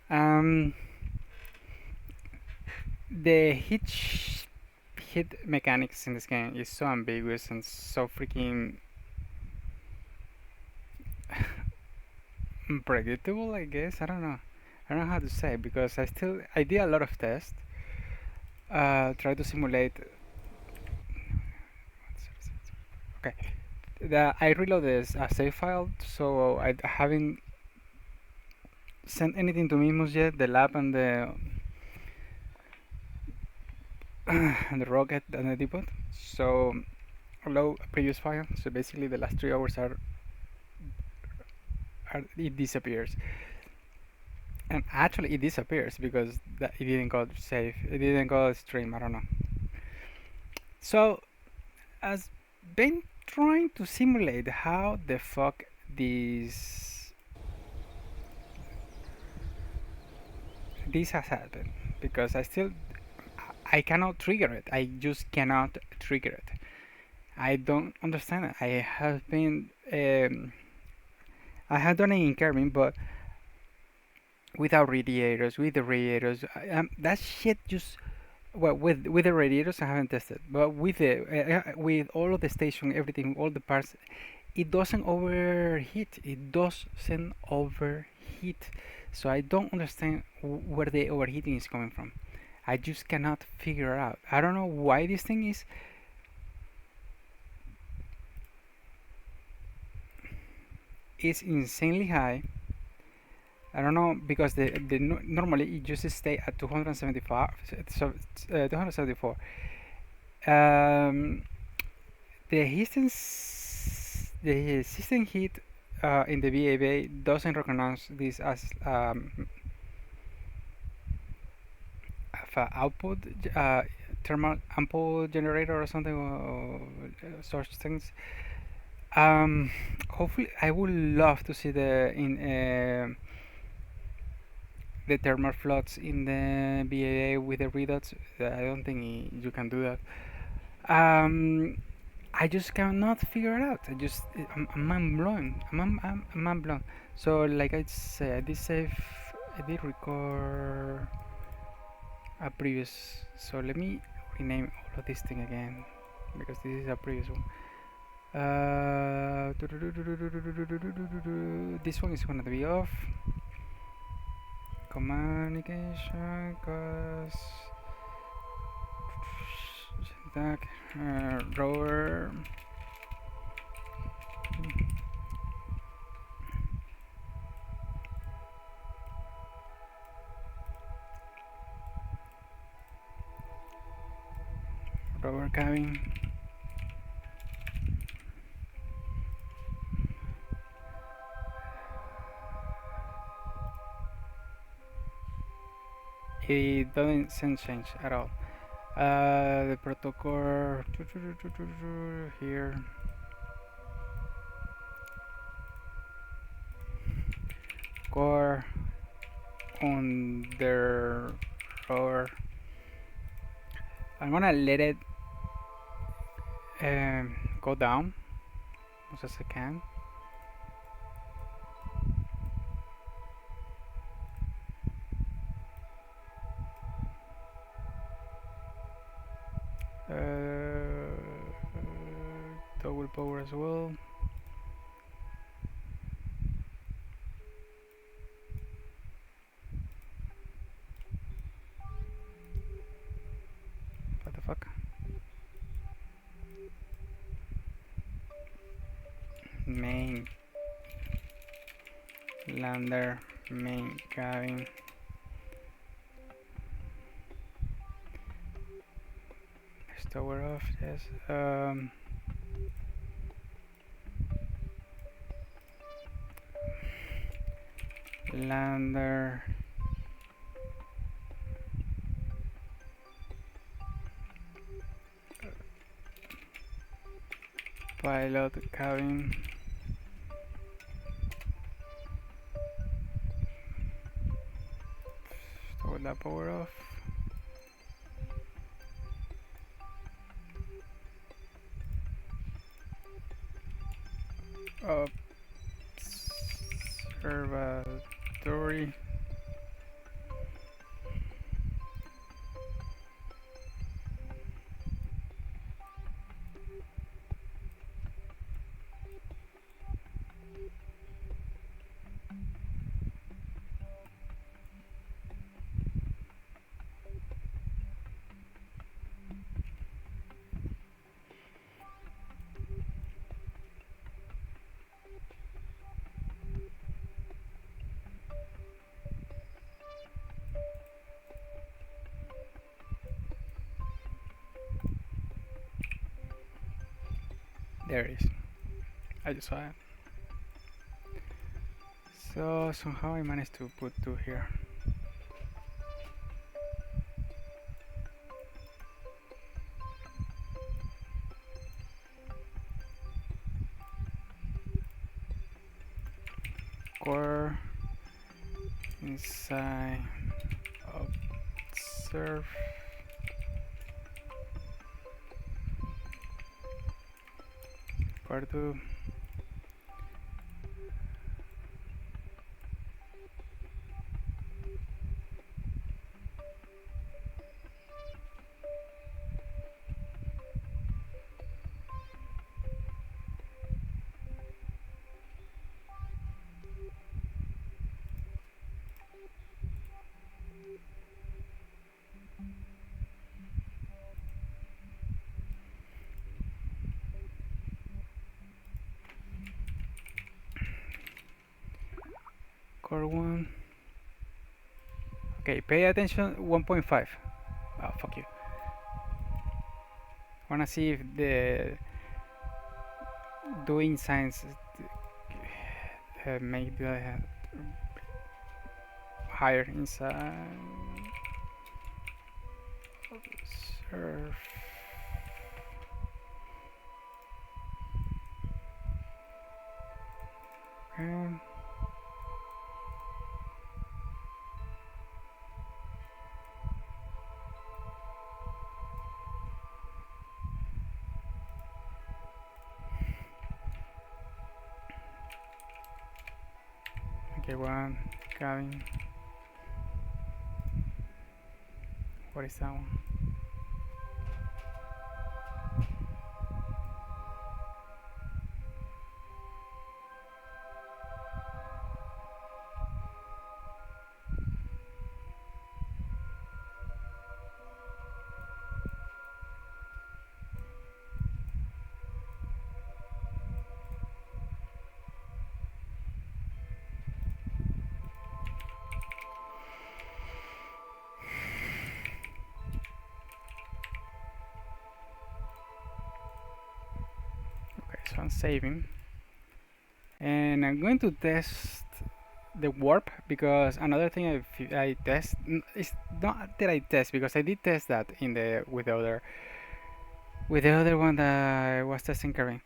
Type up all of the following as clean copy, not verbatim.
Um, the hit mechanics in this game is so ambiguous and so freaking unpredictable, I guess. I don't know how to say because I did a lot of tests. Try to simulate. Okay, I reloaded a save file, so I haven't sent anything to Mimus yet. The lab and the and the rocket and the depot. So load a previous file. So basically, the last 3 hours are it disappears. And actually, it disappears because it didn't go save. It didn't go stream. I don't know. So I've been trying to simulate how the fuck this has happened because I cannot trigger it. I just cannot trigger it. I don't understand it. I have done it in Kerbal, but without radiators, with the radiators, that shit just well with the radiators I haven't tested, but with all of the station, everything, all the parts, it doesn't overheat. It doesn't overheat. So I don't understand where the overheating is coming from. I just cannot figure out. I don't know why this thing is insanely high. I don't know because normally it just stay at 275, so 274. Um, the system heat in the VAB doesn't recognize this as output thermal output generator or something or such things. Um, Hopefully, I would love to see the thermal flux in the VAA with the redots. I don't think you can do that. Um, I just cannot figure it out. I'm mind blown. I'm mind blown. So like I said, I did record a previous. So let me rename all of this thing again because this is a previous one. This one is gonna be off. Communication, cause rower. Rover cabin. It doesn't change at all. The protocol here. Core on the rower. I'm gonna let it go down as much as I can. Double power as well. What the fuck? Main lander, main cabin. Tower off, yes. Lander. Pilot cabin. Tower that power off. Observatory. There it is. I just saw it. So somehow I managed to put 2 here. Core inside observe core 2. Core 1. Okay, pay attention 1.5. Oh, fuck you. Wanna see if the doing science make the higher inside observe. Okay. Okay, one grabbing. What is that one? Okay, so I'm saving. And I'm going to test the warp because another thing I test it's not that I test because I did test that in the with the other one that I was testing Carreer.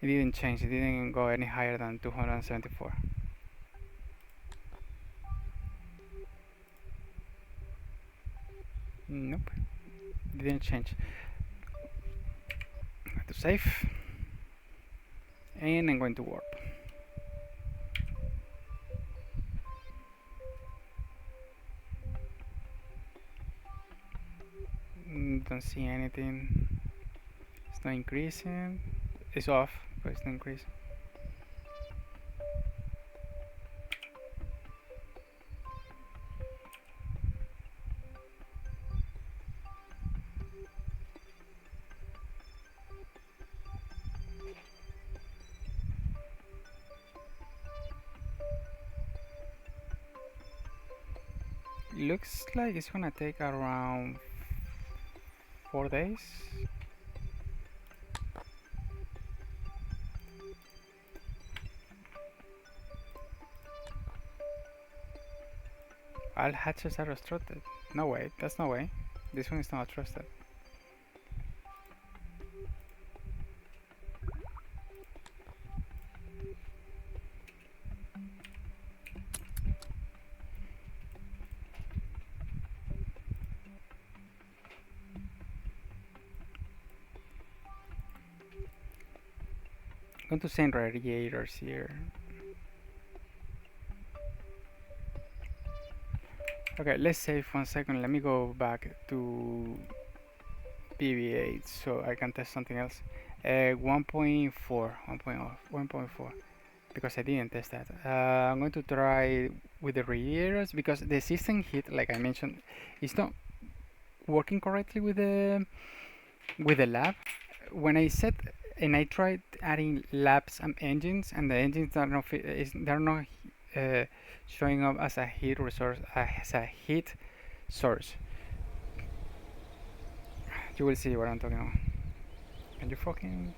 It didn't change. It didn't go any higher than 274. Nope, it didn't change. I'm going to save, and I'm going to warp. Don't see anything. It's not increasing. It's off, but it's not increasing. Looks like it's gonna take around 4 days. All hatches are trusted. No way, that's no way. This one is not trusted. I'm going to send radiators here. Okay, let's save 1 second. Let me go back to PV8 so I can test something else. 1.4, 1.4, because I didn't test that. I'm going to try with the radiators because the system heat, like I mentioned, is not working correctly with the lab. When I set and I tried adding labs and engines, and the engines are not they're not showing up as a heat resource, as a heat source. You will see what I'm talking about. Can you fucking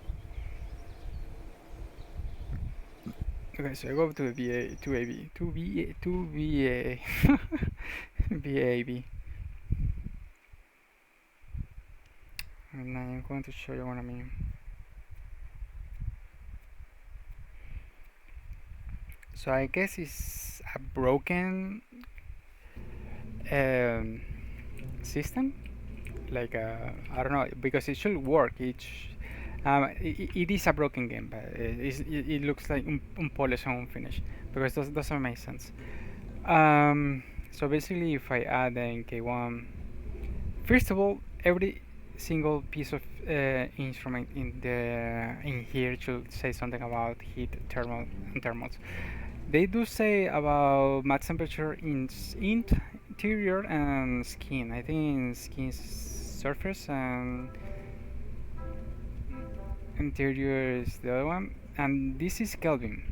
Okay, so I go to VA to AB to VA to VA VAB, and I'm going to show you what I mean. So I guess it's a broken um, system. Like I don't know, because it should work. It is a broken game, but it looks like unpolished and unfinished because those doesn't make sense. So basically, if I add an K1, first of all, every single piece of instrument in here should say something about heat, thermal, and thermals. They do say about max temperature in interior and skin. I think in skin surface and interior is the other one. And this is Kelvin,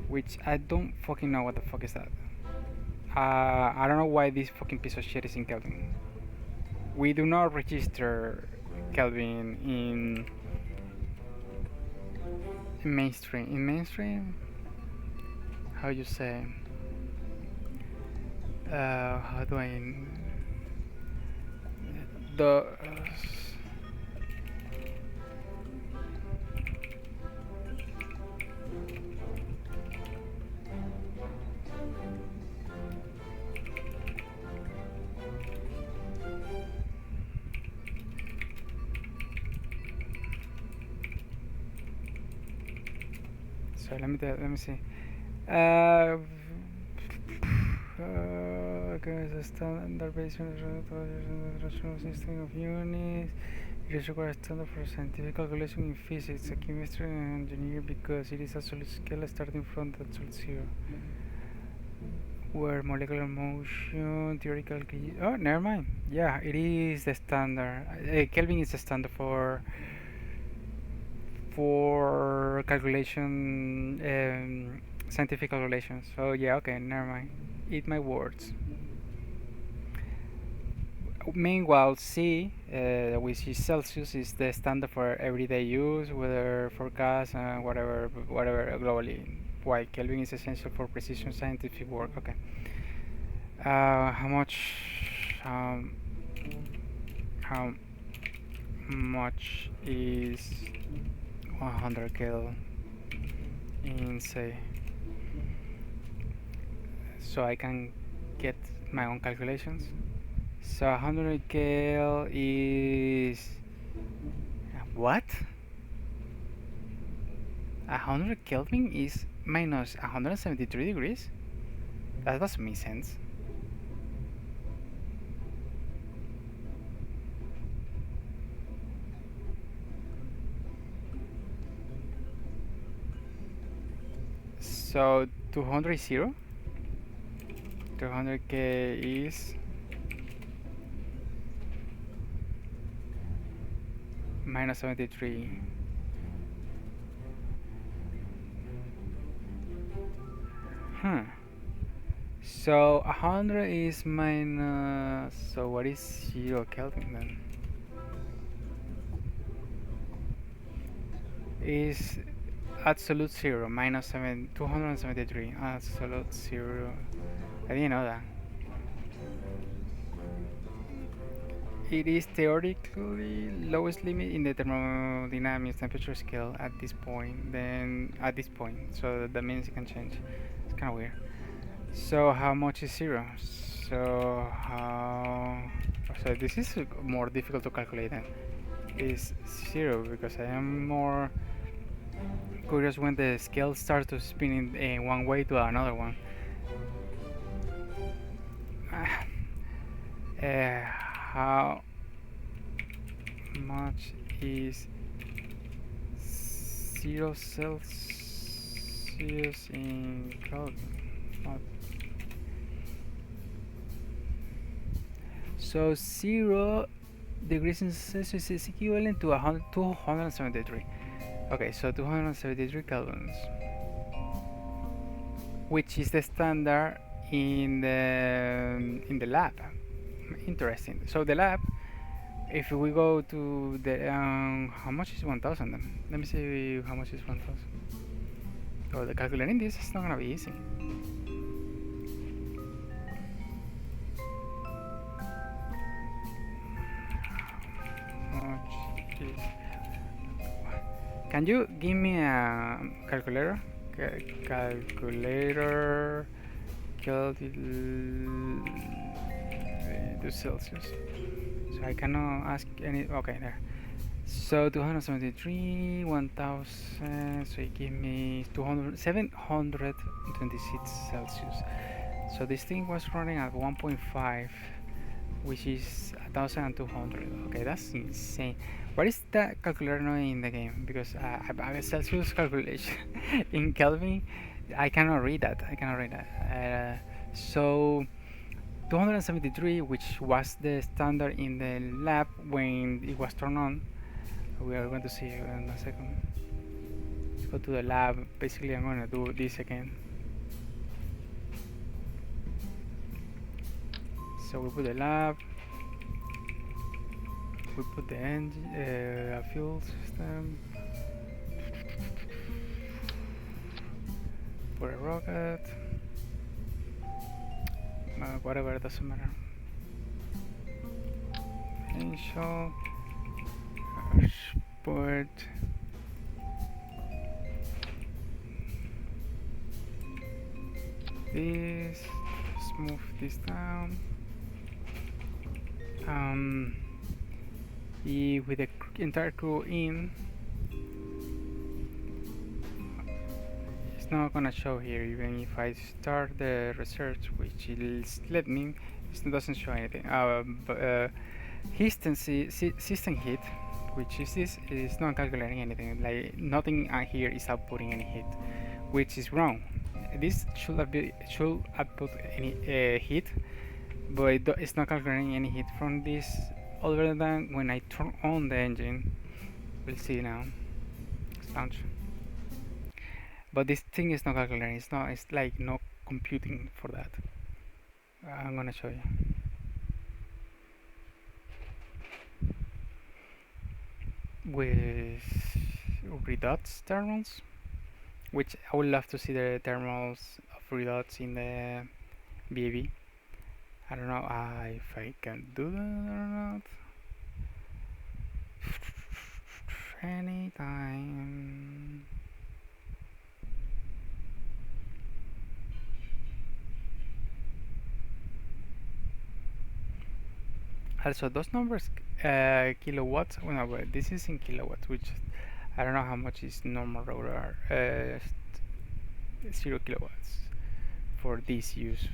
which I don't fucking know what the fuck is that. I don't know why this fucking piece of shit is in Kelvin. We do not register Kelvin in mainstream. In mainstream, how you say? How do I? The so let me see. Okay, the standard based on the rational system of units. It is required standard for scientific calculation in physics, chemistry, and engineering because it is a solid scale starting from the absolute zero. Where molecular motion theoretical. Oh, never mind. Yeah, it is the standard. Kelvin is the standard for calculation, scientific calculations. So yeah, okay, never mind. Eat my words. Meanwhile, C, which is Celsius, is the standard for everyday use, weather forecast, whatever globally. Why Kelvin is essential for precision scientific work. Okay. How much? How much is 100 kilo in say? So I can get my own calculations. So 100 kilo is what? 100 Kelvin is minus 173 degrees? That doesn't make sense. So 200 is 0. 200k is minus 73. So 100 is minus. So what is 0 Kelvin then? Is absolute 0 minus 273. Absolute 0. I didn't know that. It is theoretically lowest limit in the thermodynamics temperature scale at this point. Then at this point, so that means it can change. It's kind of weird. So how much is 0? So how? So this is more difficult to calculate then. Is 0 because I am more curious when the scale starts to spin in one way to another one. How much is 0 Celsius in Kelvin? So 0 degrees Celsius is equivalent to 273. Okay, so 273 kelvins, which is the standard in the lab. Interesting. So the lab, if we go to the how much is 1000 then? Let me see how much is 1000. So the calculating this is not gonna be easy. Can you give me a calculator? Calculator. To Celsius. So I cannot ask any. Okay, there. So 273, 1000. So it give me 726 Celsius. So this thing was running at 1.5, which is 1200. Okay, that's insane. What is that calculator knowing in the game? Because I have a Celsius calculation in Kelvin. I cannot read that. I cannot read that. So 273, which was the standard in the lab when it was turned on. We are going to see in a second. Let's go to the lab. Basically, I'm going to do this again. So we put the lab. We put the engine, fuel system. Put a rocket. Whatever, it doesn't matter. Initial. Put. This. Let's move this down. With the entire crew in, it's not gonna show here. Even if I start the research, which is let me, it doesn't show anything. System heat, which is this, is not calculating anything. Like nothing here is outputting any heat, which is wrong. This should output any heat, but it's not calculating any heat from this, other than when I turn on the engine. We'll see now. Let's launch. But this thing is not calculating. It's not. It's like no computing for that. I'm gonna show you. With Redux thermals, which I would love to see the thermals of Redux in the BAB. I don't know if I can do that or not. Anytime. Also, those numbers, kilowatts. Well, no, but this is in kilowatts, which I don't know how much is normal rotor. 0 kilowatts for this use.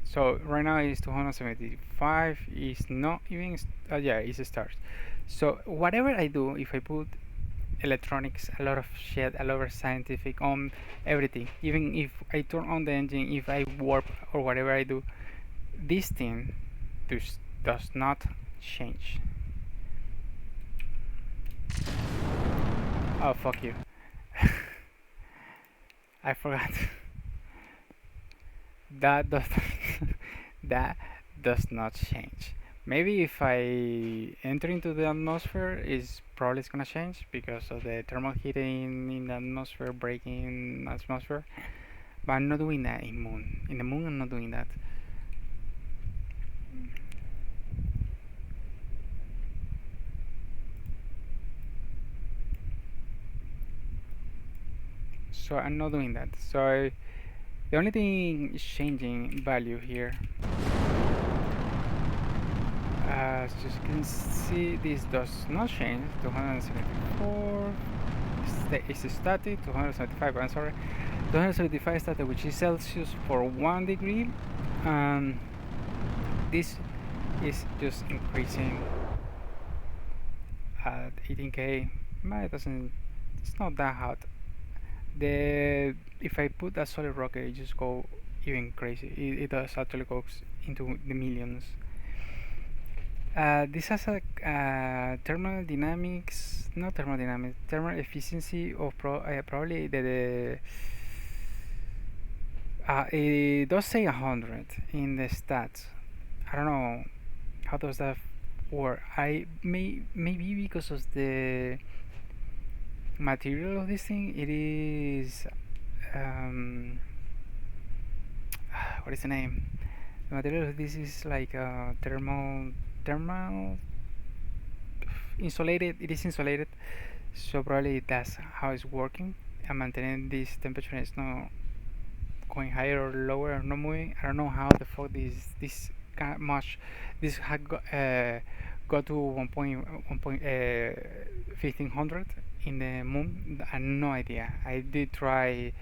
So right now it's 275. Is not even. Yeah, it's a start. So whatever I do, if I put electronics, a lot of shit, a lot of scientific on everything, even if I turn on the engine, if I warp or whatever I do, this thing does not change. Oh, fuck you. I forgot. that does that does not change. Maybe if I enter into the atmosphere, is probably it's gonna change because of the thermal heating in the atmosphere, breaking atmosphere. But I'm not doing that in moon. In the moon, I'm not doing that. So I'm not doing that. So the only thing is changing value here. As you can see, this does not change. 274 is static. 275. I'm sorry. 275 static, which is Celsius for 1 degree. This is just increasing at 18K. But it doesn't. It's not that hot. If I put a solid rocket, it just go even crazy. It does actually goes into the millions. This has a thermal dynamics, not thermodynamics, thermal efficiency of probably it does say 100 in the stats. I don't know how does that work. Maybe because of the material of this thing, it is um, what is the name? The material of this is like thermal insulated. It is insulated, so probably that's how it's working. And maintaining this temperature is not going higher or lower or not moving. I don't know how the fuck this much this had got to 1500 in the moon. I have no idea. I did try.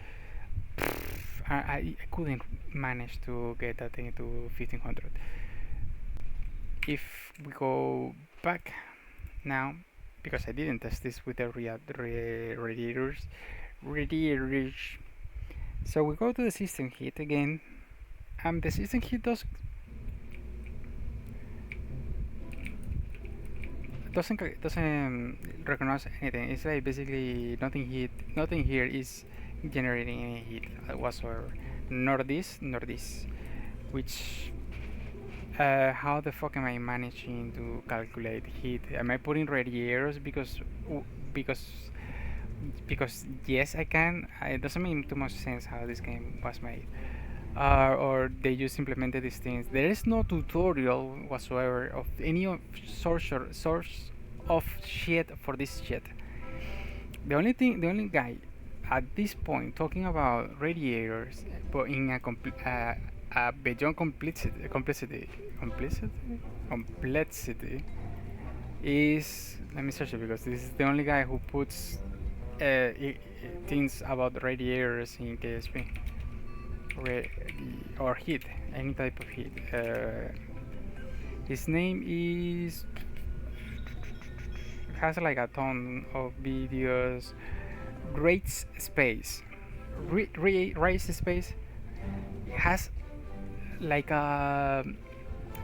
I couldn't manage to get that thing to 1500. If we go back now, because I didn't test this with the radiators. So we go to the system heat again. The system heat doesn't recognize anything. It's like basically nothing here is generating any heat whatsoever. Nor this, nor this. Which how the fuck am I managing to calculate heat? Am I putting radiators because because yes I can? It doesn't make too much sense how this game was made. Or they just implemented these things. There is no tutorial whatsoever of any source of shit for this shit. The only guy at this point talking about radiators, but in a beyond complexity is, let me search it because this is the only guy who puts things about radiators in KSP or heat, any type of heat. His name is, has like a ton of videos. Race Space, Race Space has like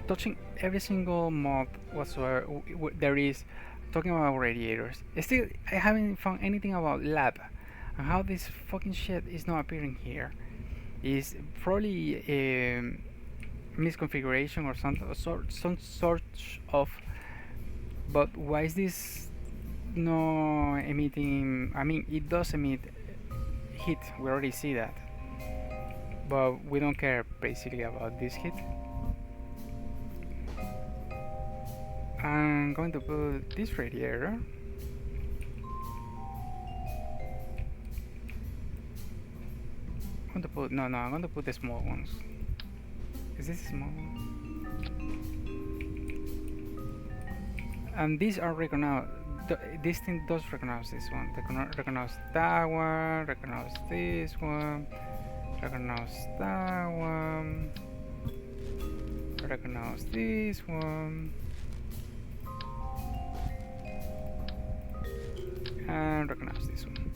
touching every single mod whatsoever there is, talking about radiators. Still, I haven't found anything about lab and how this fucking shit is not appearing here. Is probably a misconfiguration or some sort of. But why is this no emitting? I mean, it does emit heat. We already see that, but we don't care basically about this heat. I'm going to put this radiator. I'm going to put I'm going to put the small ones. Is this small? And these are recognized. This thing does recognize this one. Recognize that one. Recognize this one. Recognize that one. Recognize this one. And recognize this one.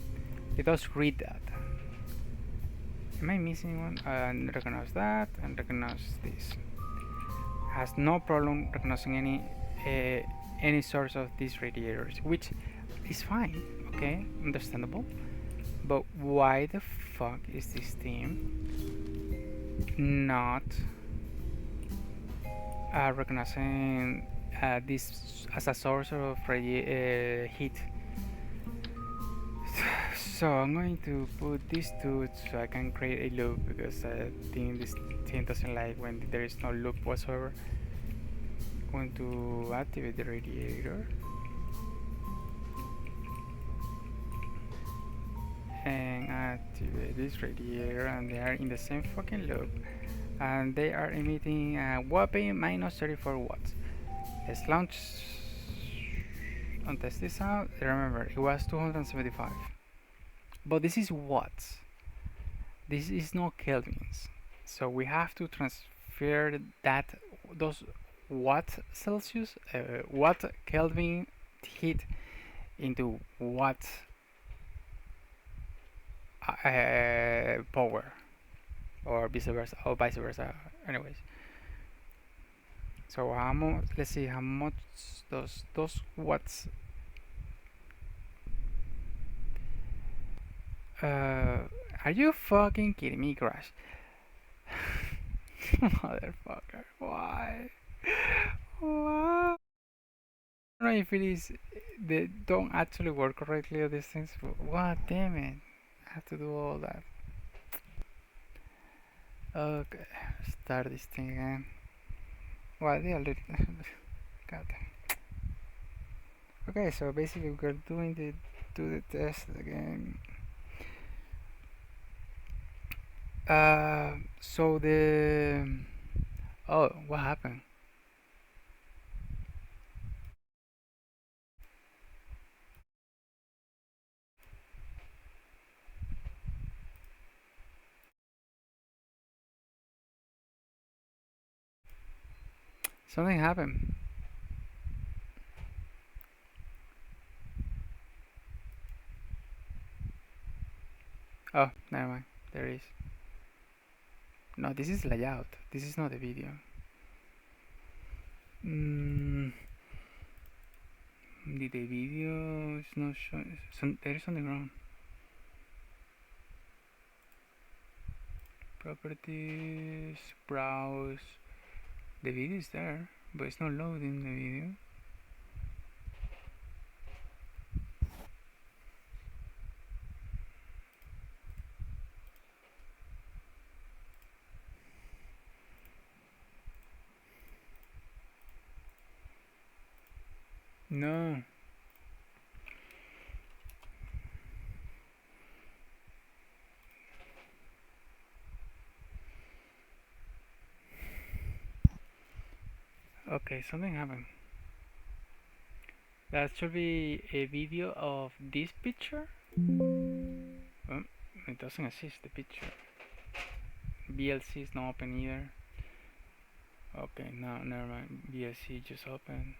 It does read that. Am I missing one? And recognize that and recognize this. Has no problem recognizing any source of these radiators, which is fine, okay, understandable. But why the fuck is this theme not recognizing this as a source of heat? So I'm going to put these two so I can create a loop, because I think this thing doesn't like when there is no loop whatsoever. I'm going to activate the radiator and activate this radiator, and they are in the same fucking loop, and they are emitting a whopping minus 34 watts. Let's launch and test this out. Remember, it was 275, but this is watts, this is not kelvins, so we have to transfer those watt Celsius, watt Kelvin heat into watt power, or vice versa. Anyways, so how much? Let's see how much those watts. Are you fucking kidding me, Crash? Motherfucker, why? Why? I don't know if it is they don't actually work correctly or these things. What, damn it! I have to do all that. Okay, start this thing again. Well, yeah, God. Okay, so basically we're doing the test again. So oh, what happened? Something happened. Oh, never mind. There is. No, this is layout. This is not a video. Mm, the video is not showing. There is something wrong. Properties, browse. The video is there, but it's not loading the video. No. Okay, something happened. That should be a video of this picture. It doesn't exist, the picture. VLC is not open either. Okay, no, never mind. VLC just open.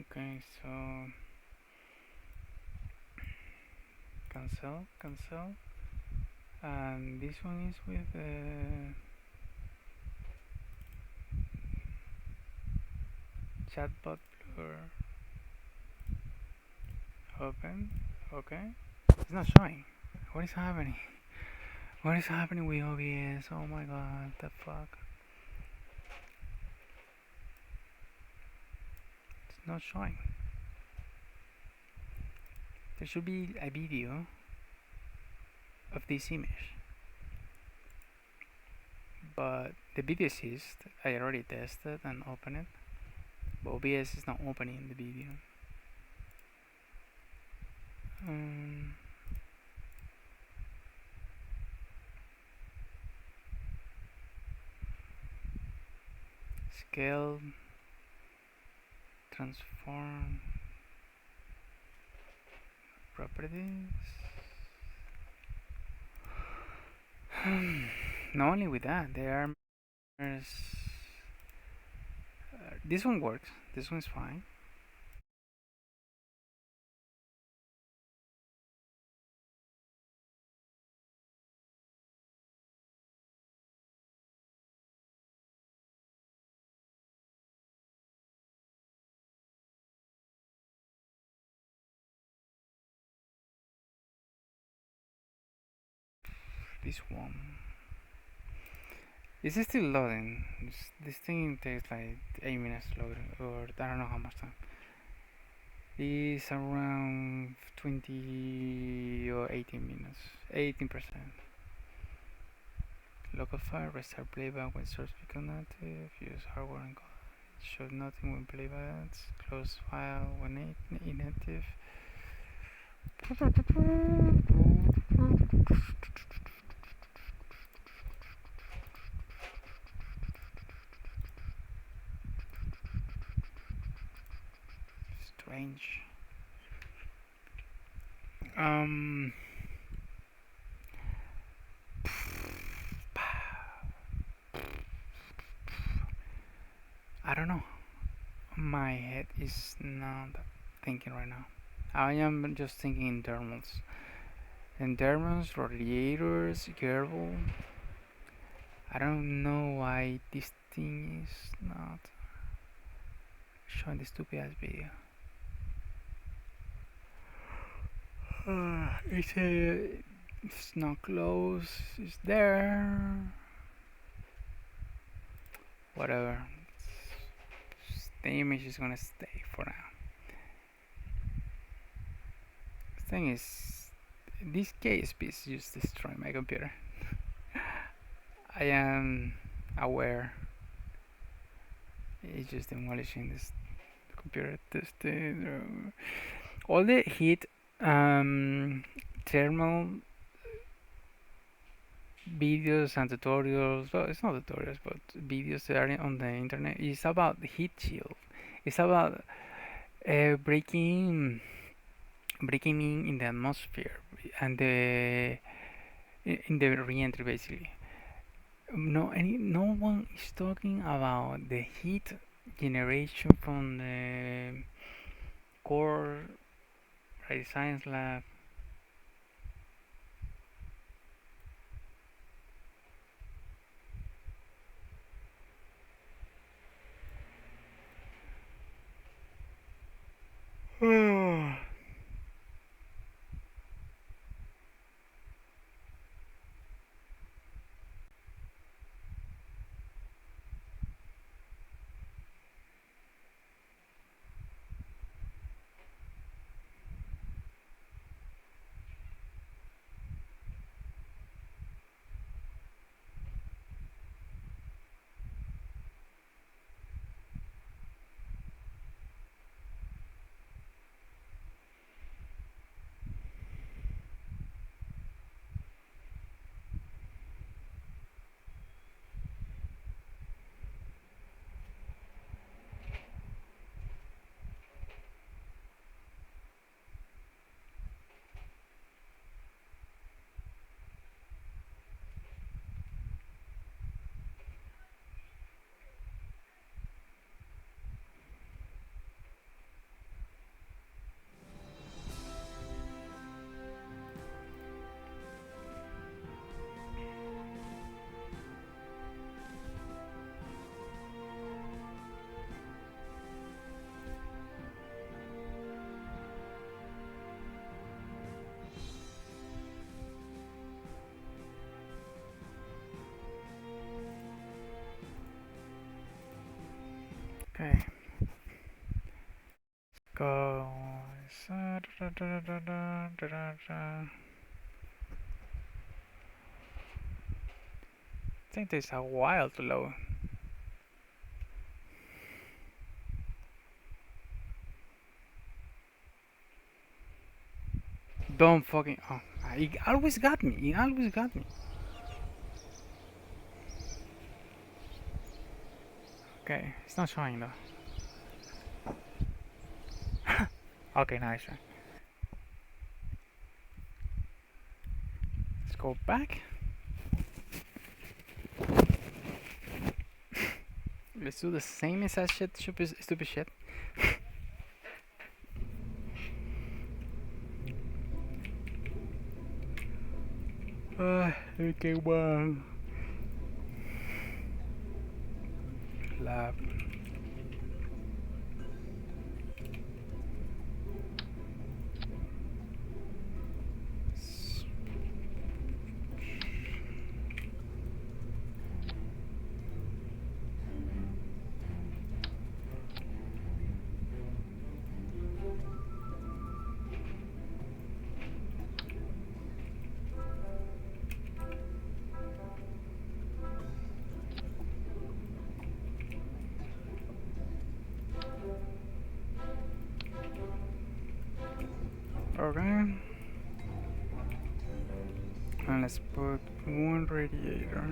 Okay, so cancel. And this one is with chatbot blur. Open. Okay. It's not showing. What is happening? What is happening with OBS? Oh my god, the fuck. It's not showing. There should be a video of this image. But the video exists. I already tested and opened it. But OBS is not opening the video. Scale, transform, properties. Not only with that, there are this one works. This one's fine. This one. Is it still loading? This thing takes like 8 minutes to load, or I don't know how much time. It's around 20 or 18 minutes. 18%. Local file, restart playback when source becomes active, use hardware and code. Show nothing when playback, close file when inactive. Strange. I don't know. My head is not thinking right now. I am just thinking in thermals. In thermals, radiators, Kerbal. I don't know why this thing is not showing the stupid ass video. It's a It's not close. It's there. Whatever. The image is gonna stay for now. The thing is, this KSPs just destroy my computer. I am aware. It's just demolishing this computer. All the heat, thermal videos and tutorials. Well, it's not tutorials, but videos that are on the internet. It's about heat shield. It's about breaking in the atmosphere and in the re-entry basically. No one is talking about the heat generation from the core right science lab. Okay. Go. I think it takes a while to load. Don't fucking. Oh, he always got me. He always got me. Okay, it's not showing though. Okay, nice. Let's go back. Let's do the same exact shit, stupid shit. Okay, one. Lab. Okay. And let's put one radiator.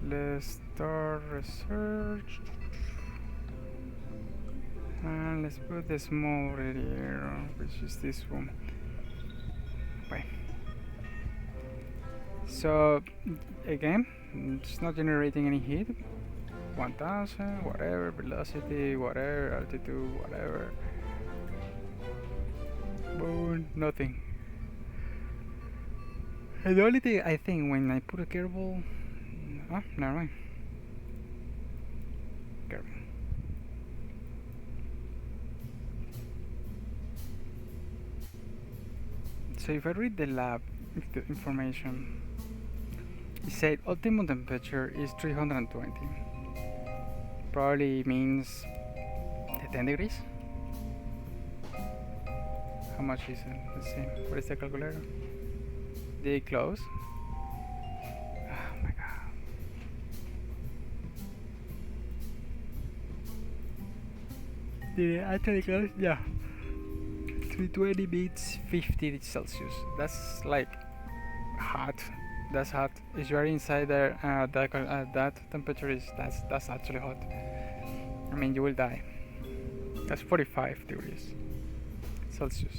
Let's start research. And let's put the small radiator, which is this one. Okay. So again, it's not generating any heat. 1000, whatever, velocity, whatever, altitude, whatever. Boom, nothing. And the only thing I think when I put a Kerbal, oh, never mind. Kerbal. So if I read the lab information, it said optimum temperature is 320. Probably means the 10 degrees. How much is it? Let's see. What is the calculator? Did it close? Oh my god. Did it actually close? Yeah. 320 beats 50 Celsius. That's like hot. That's hot. If you are inside there, that temperature is that's actually hot. I mean, you will die. That's 45 degrees Celsius.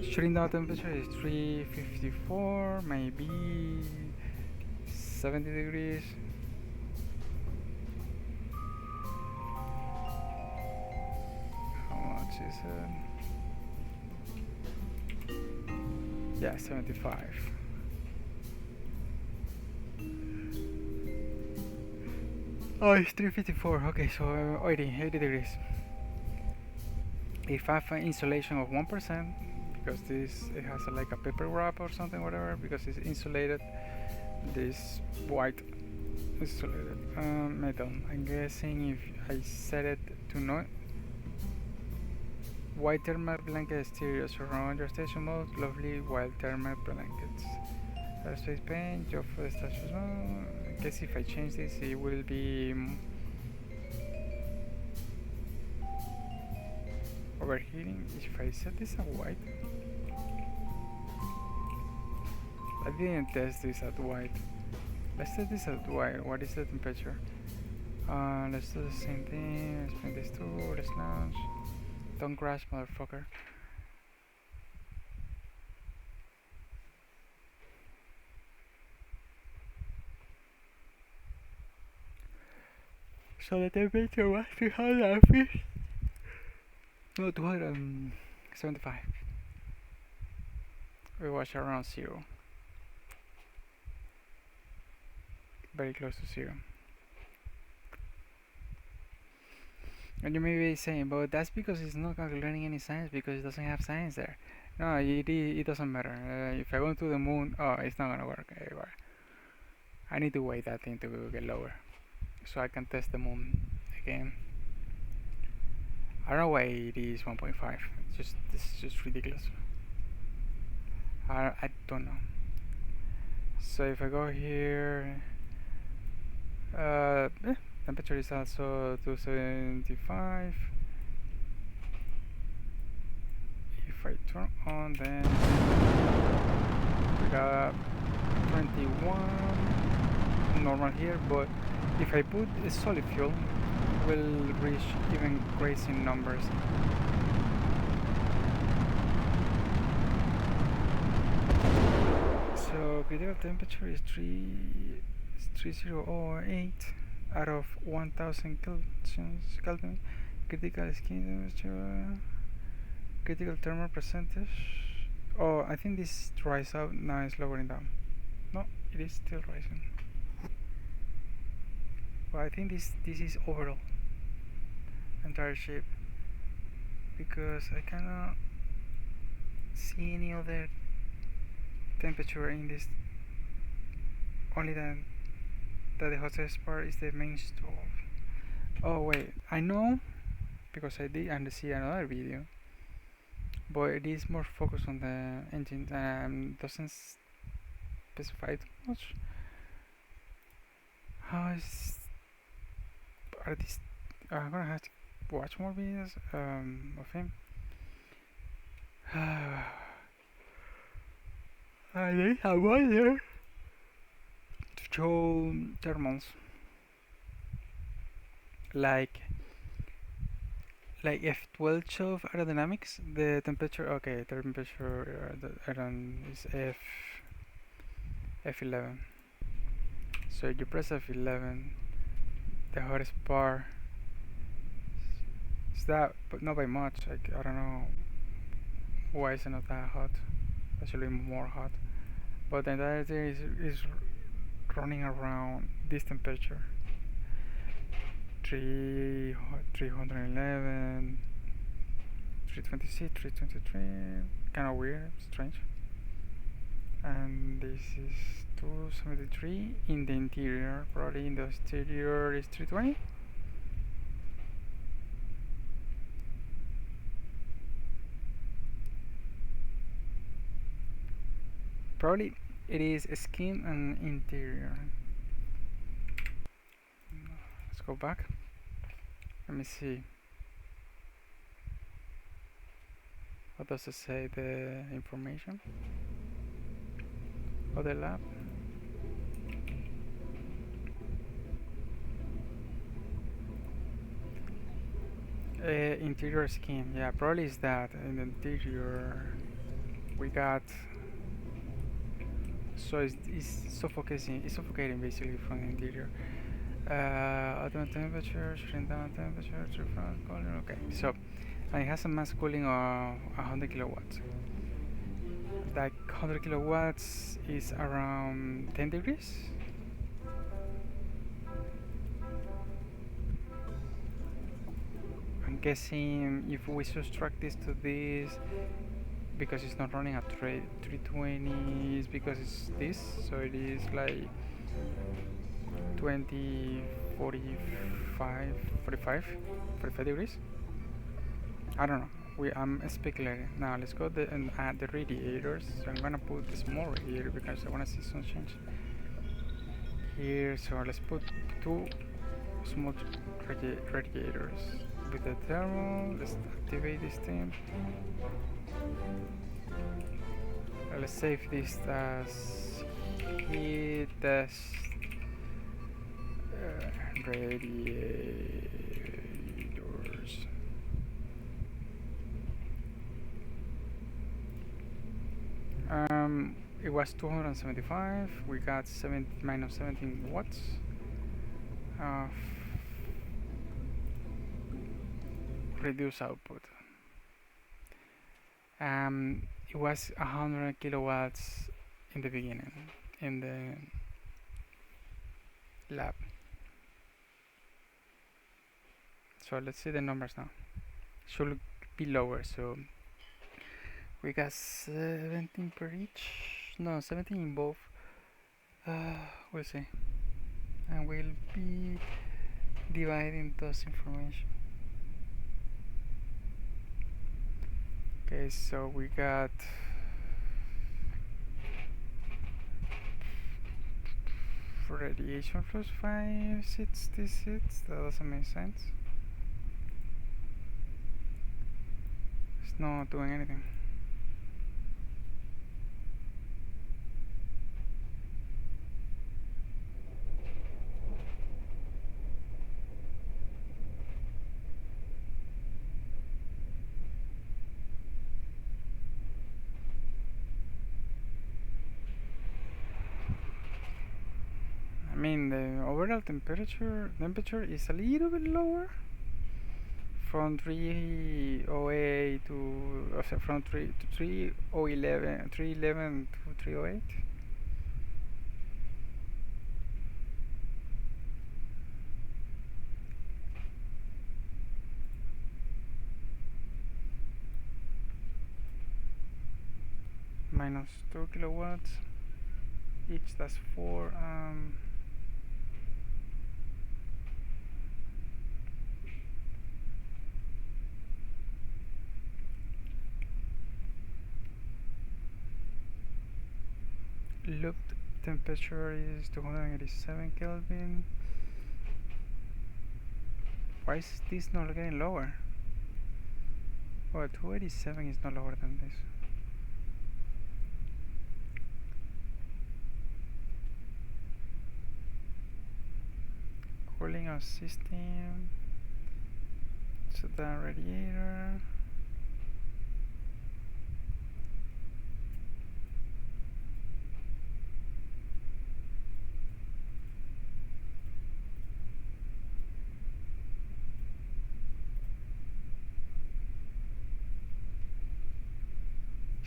Shooting down temperature is 354, maybe 70 degrees. How much is it? Yeah, 75. Oh, it's 354. Okay, so 80 degrees. If I have an insulation of 1%, because it has like a paper wrap or something, whatever, because it's insulated, this white insulated metal. I'm guessing if I set it to not white thermal blanket exterior surround your station mode, lovely white thermal blankets. Aerospace paint, job for the station. I guess if I change this, it will be overheating. If I set this at white, I didn't test this at white. Let's test this at white. What is the temperature? Let's do the same thing. Let's bring this through. Let's launch. Don't crash, motherfucker. So the temperature was 350. No, 275. It was around 0. Very close to 0. And you may be saying, but that's because it's not calculating any science, because it doesn't have science there. No, it doesn't matter. If I go to the moon, oh, it's not gonna work anywhere. I need to wait that thing to get lower, so I can test the moon again. I don't know why it is 1.5. It's just ridiculous. I don't know. So if I go here, temperature is also 275. If I turn on, then we got 21 normal here, but if I put a solid fuel, will reach even crazy numbers. So critical temperature is 3008 out of 1000 Kelvin. Critical skin temperature, critical thermal percentage. Oh, I think this dries out. Now it's lowering down. No, it is still rising. But I think this is overall entire shape, because I cannot see any other temperature in this. Only that the hottest part is the main stove. Oh wait, I know, because I did see another video, but it is more focused on the engine and doesn't specify too much. How are these? I'm gonna have to watch more videos of him. I need a wonder to show thermals like F12 shows aerodynamics. The temperature, okay, temperature is F11. So you press F11, the hottest part is that, but not by much. Like, I don't know why is it not that hot. Actually more hot, but the entire thing is running around this temperature, 311, 326, 323, kind of weird, strange. And this is 273 in the interior. Probably in the exterior is 320. Probably it is skin and interior. Let's go back. Let me see. What does it say? The information of the lab. Interior skin. Yeah, probably is that. In the interior, we got. So it's suffocating. It's suffocating basically from the interior. Ultimate temperature, shrink down temperature, front cooling. Okay, so and it has a mass cooling of 100 kilowatts. That 100 kilowatts is around 10 degrees. I'm guessing if we subtract this to this, because it's not running at 320, is because it's this, so it is like 20, 45, 45 degrees. I don't know. I'm speculating. Now let's go and add the radiators. So I'm gonna put the small radiator because I wanna see some change here. So let's put 2 small radiators with the thermal. Let's activate this thing. Let's save this as heat test radiators. It was 275. We got minus 17 watts of reduced output. It was 100 kilowatts in the beginning in the lab. So let's see the numbers now. Should be lower. So we got 17 per each. No, 17 in both. We'll see. And we'll be dividing those information. Okay, so we got radiation plus 566. That doesn't make sense. It's not doing anything. I mean, the overall temperature is a little bit lower from 308 to from 311 to 308. Minus 2 kilowatts each. That's 4. Looped temperature is 287 Kelvin. Why is this not getting lower? Oh, 287 is not lower than this. Cooling our system. So the radiator.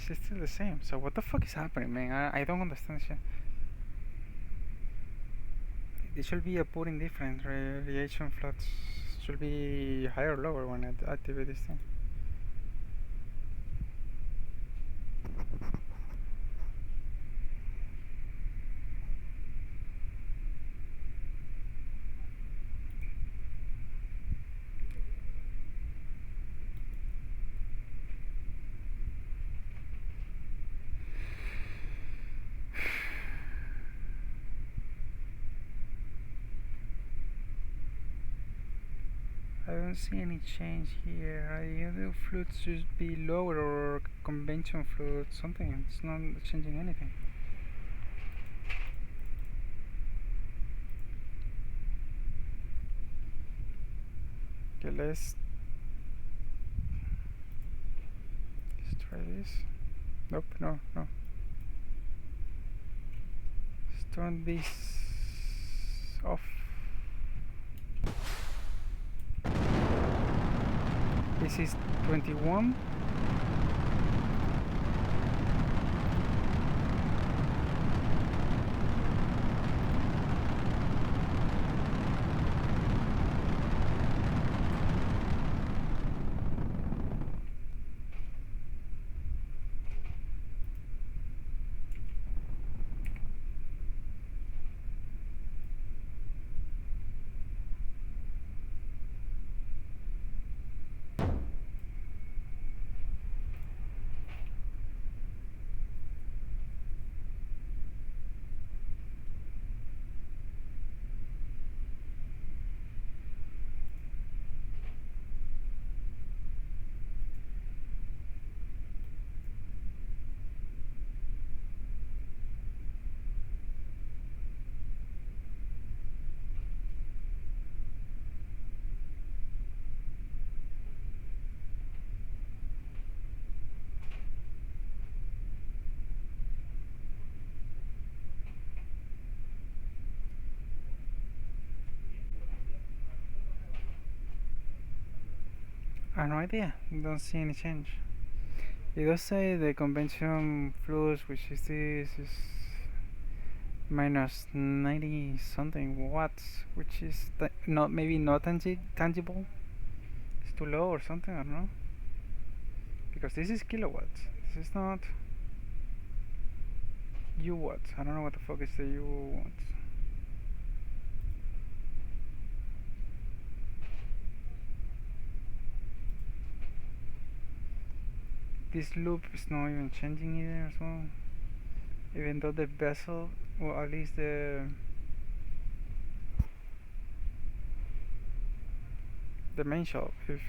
It's still the same. So what the fuck is happening, man? I don't understand shit. There should be a putting difference. Radiation flux should be higher or lower when I activate this thing. I don't see any change here. Radiator fluid should be lower or conventional fluid, something. It's not changing anything. Okay, let's try this. Nope, no. Let's turn this off. This is 21. I have no idea. Don't see any change. It does say the convention fluids, which is this, is minus 90 something watts, which is not maybe not tangible. It's too low or something. I don't know. Because this is kilowatts. This is not U watts. I don't know what the fuck is the U watts. This loop is not even changing either as well. Even though the vessel, or at least the main shell is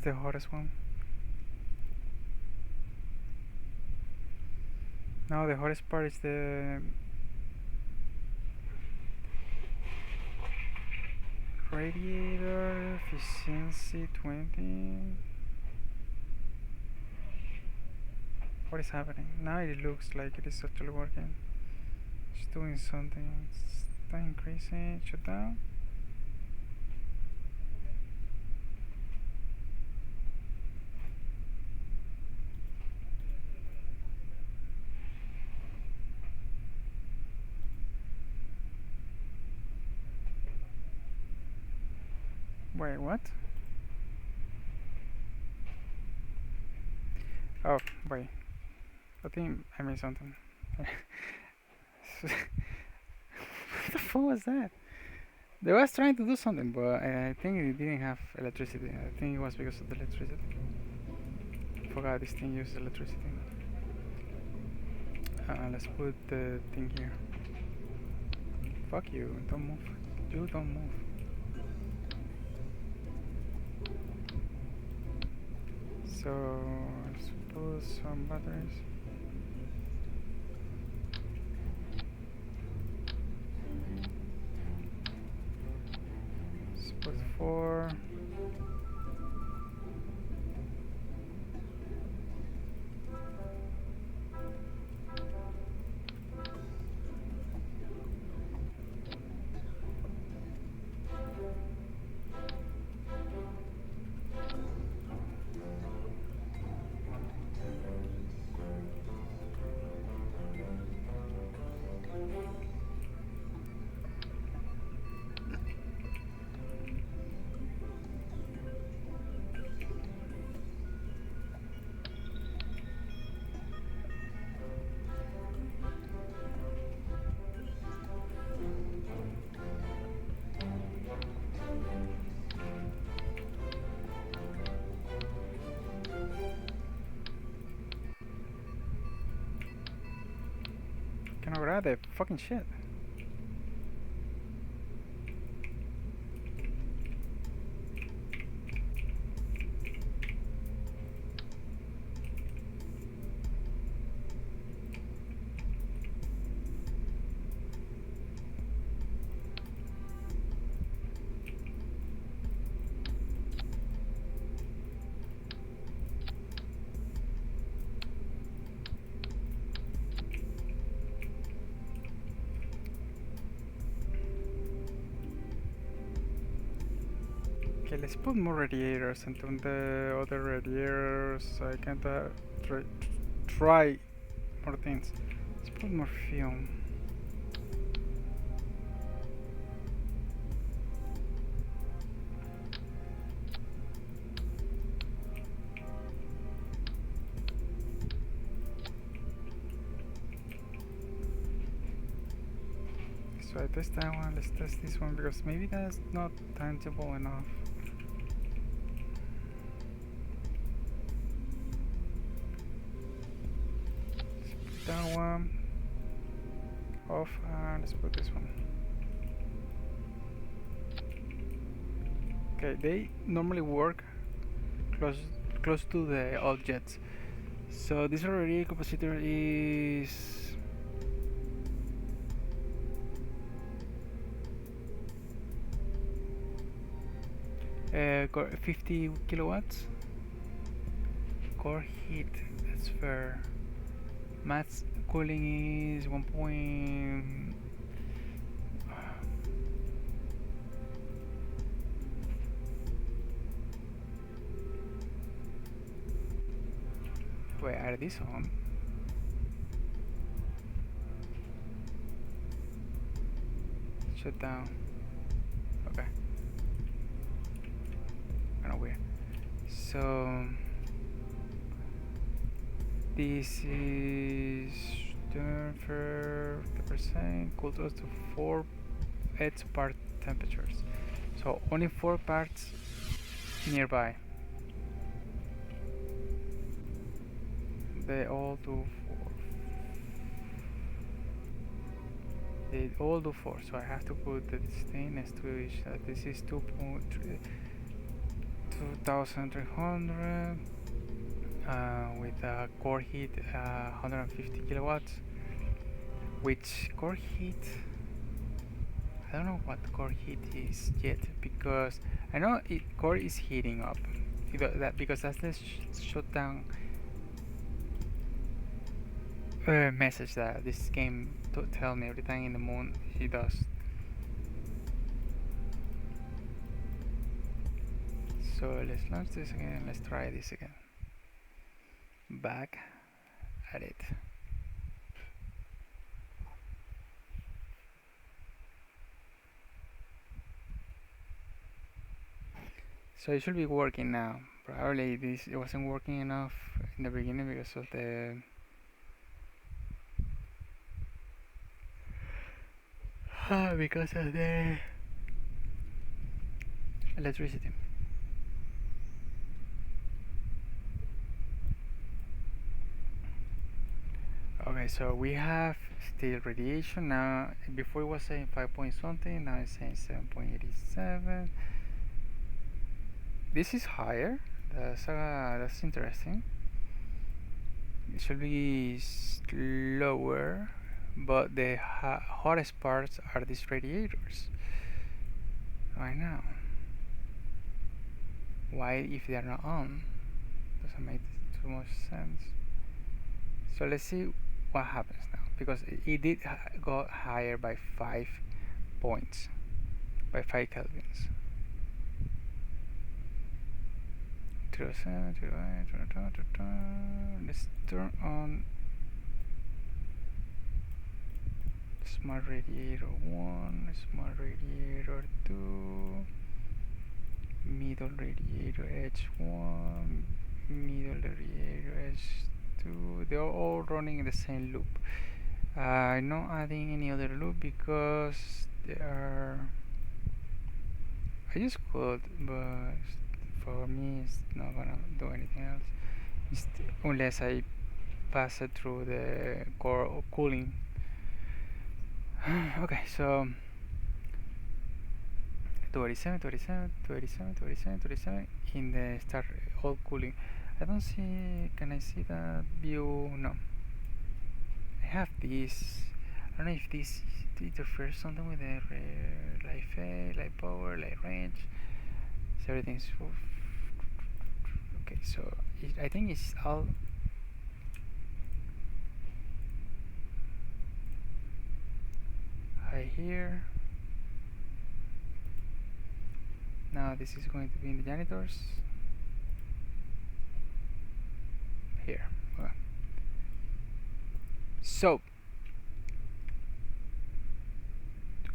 the hottest one. Now the hottest part is the radiator efficiency 20. What is happening? Now it looks like it is actually working. It's doing something. It's not increasing. Shut down. Wait, what? Oh, wait. I think I made something. What the fuck was that? They was trying to do something, but I think it didn't have electricity. I think it was because of the electricity. Forgot this thing uses electricity. Let's put the thing here. Fuck you, don't move. You don't move. So, let's put some batteries. Let's put 4. Can I grab the fucking shit? Okay, let's put more radiators, and on the other radiators I can try more things. Let's put more film. So I test that one, let's test this one because maybe that's not tangible enough. Let's put that one off and let's put this one. Okay, they normally work close to the objects. So this already compositor is 50 kilowatts. Core heat, that's fair. Max cooling is 1. Wait, are these on? Shut down. Okay. Kinda weird. So this is for 50%, cooled us to 4 part temperatures. So only 4 parts nearby. They all do 4. They all do 4, so I have to put this thing next to each. This is 2300 with a core heat 150 kilowatts. Which core heat? I don't know what core heat is yet because I know core is heating up. Because that's the shutdown message that this game tell me every time in the moon it does. So let's launch this again. Let's try this again. Back at it. So it should be working now. Probably it wasn't working enough in the beginning because of the electricity. Okay, so we have still radiation now. Before it was saying 5 point something, now it's saying 7.87. This is higher. That's interesting. It should be lower, but the hottest parts are these radiators right now. Why, if they are not on? Doesn't make too much sense. So let's see what happens now, because it did go higher by 5 points, by 5 kelvins. 07, let's turn on smart radiator 1, smart radiator 2, middle radiator H1, middle radiator H2. They're all running in the same loop. I'm not adding any other loop because they are. I just could, but for me it's not gonna do anything else unless I pass it through the core cooling. Okay, so 27 in the start all cooling. I don't see. Can I see that view? No. I have this. I don't know if this interferes something with the light phase, light power, light range. So everything's okay. So I think it's all. High here. Now this is going to be in the janitors. Here. So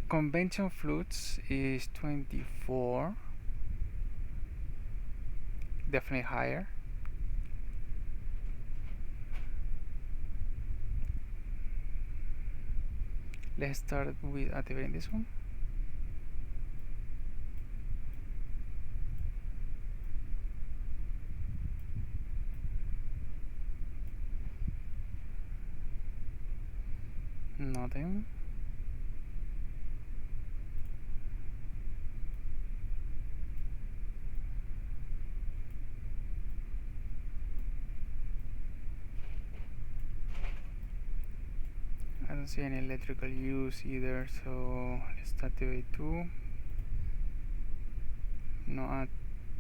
convention flutes is 24, definitely higher. Let's start with activating this one. Nothing. I don't see any electrical use either, so let's activate 2. No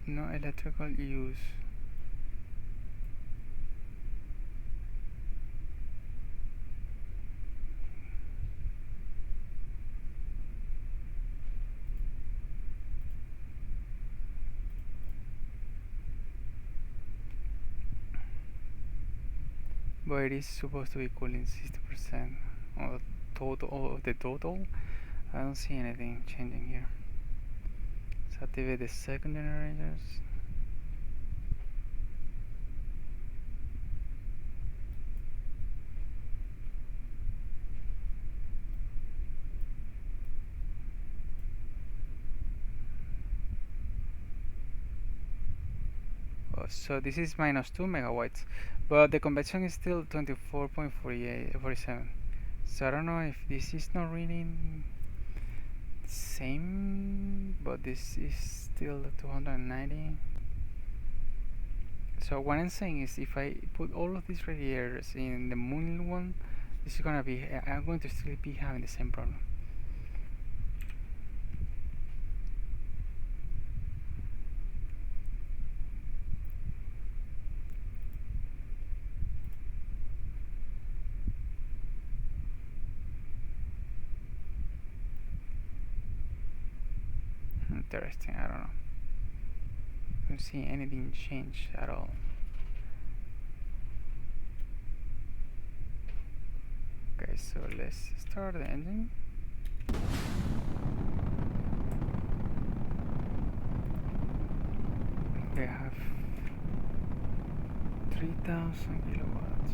electrical use. But it is supposed to be cooling 60% of the total. I don't see anything changing here. Let's activate the second generators. So this is minus 2 megawatts, but the convection is still 24.47. So I don't know if this is not reading the same, but this is still 290. So what I'm saying is, if I put all of these radiators in the moon one, this is gonna be, I'm going to still be having the same problem. Interesting, I don't know. I don't see anything change at all. Okay, so let's start the engine. We have 3000 kilowatts.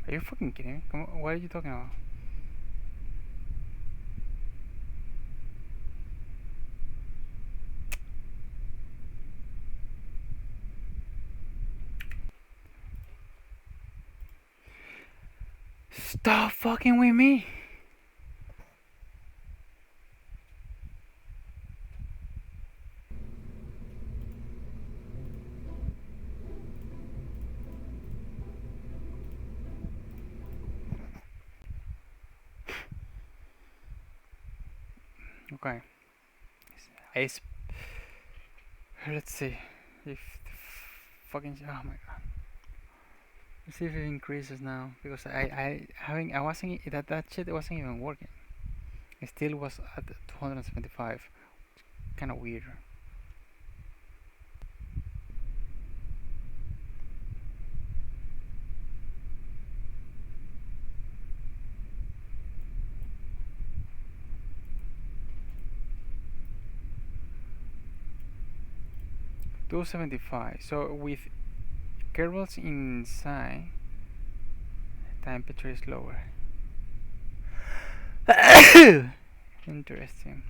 Are you fucking kidding me? Come on, what are you talking about? Stop fucking with me. Okay. Let's see if the fucking oh my god. Let's see if it increases now because I wasn't that shit wasn't even working. It still was at 275. Kind of weird. $275. So with Kerbals inside, temperature is lower. Interesting.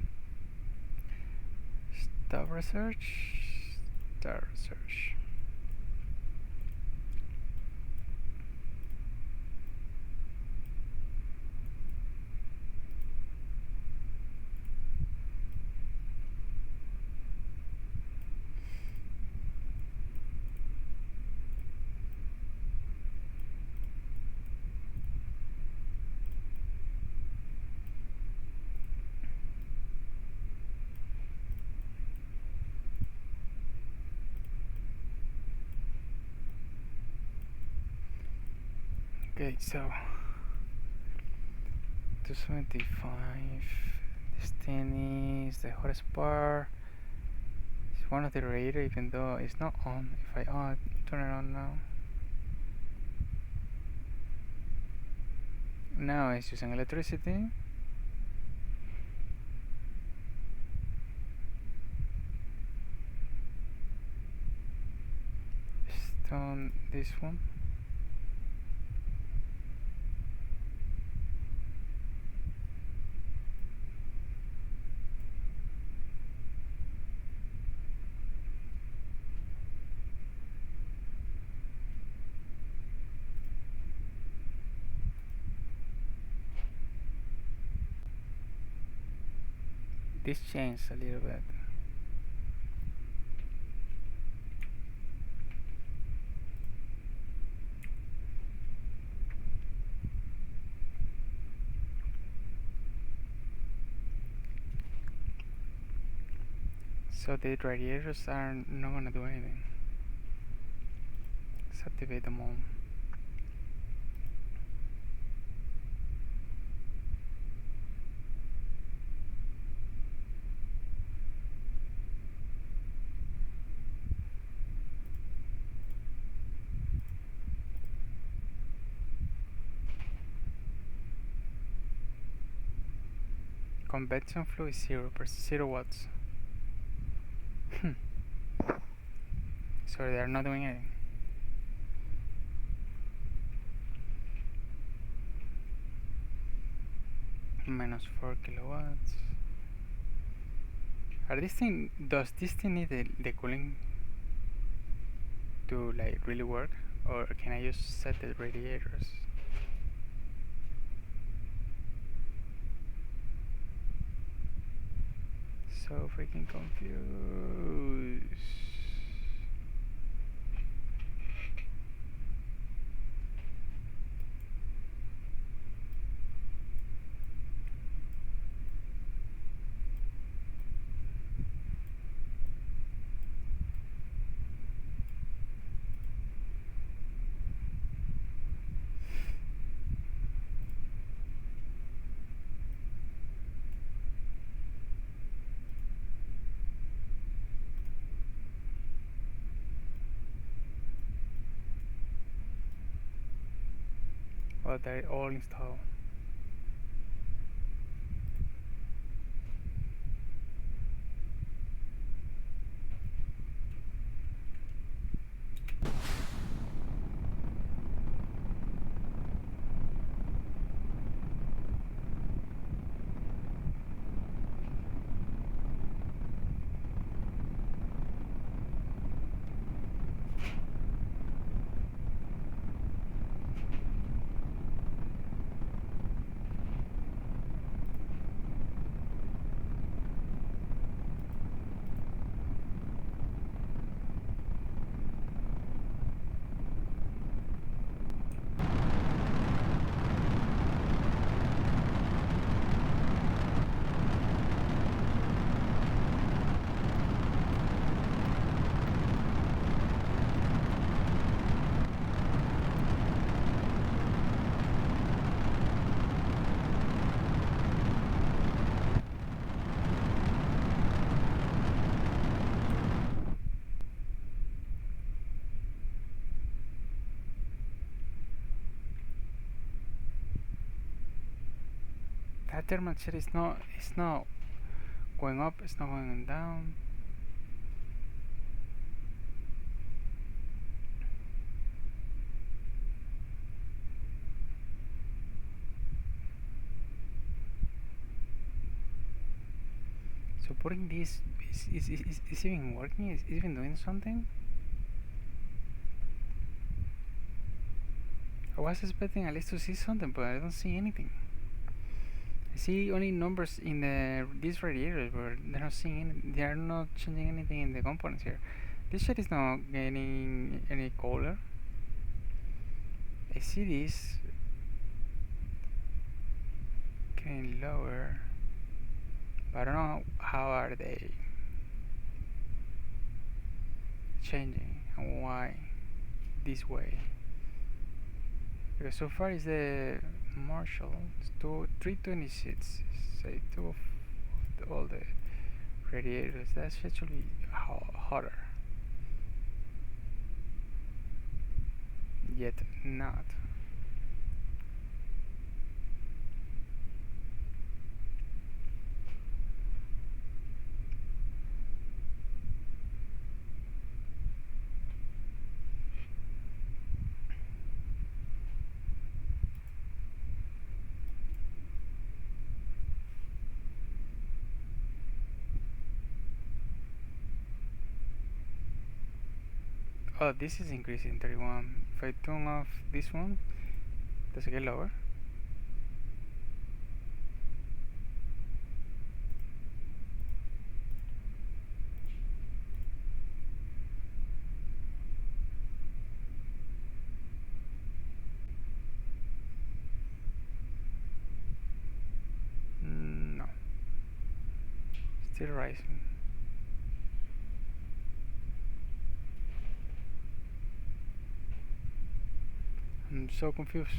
Stop research. Start research. Okay, so 275. This thing is the hottest part. It's one of the radiator, even though it's not on. If I turn it on now. Now it's using electricity. Just on this one. This changed a little bit. So the radiators are not gonna do anything. Let's activate them all. Convection flow is 0 watts. So they are not doing anything. Minus 4 kilowatts. Does this thing need the cooling to like really work, or can I just set the radiators? So freaking confused. Well, they're all installed. That thermal shit is not going up, it's not going down. So putting this is even working? Is even doing something? I was expecting at least to see something, but I don't see anything. I see only numbers in these radiators, but they're not seeing any, they are not changing anything in the components here. This shit is not gaining any color. I see this getting lower, but I don't know how are they changing and why this way. Because so far is the Marshall, it's 326, say 2 of all the radiators. That's actually hotter. Yet not. Oh, this is increasing 31. If I turn off this one, does it get lower? No. Still rising. I'm so confused.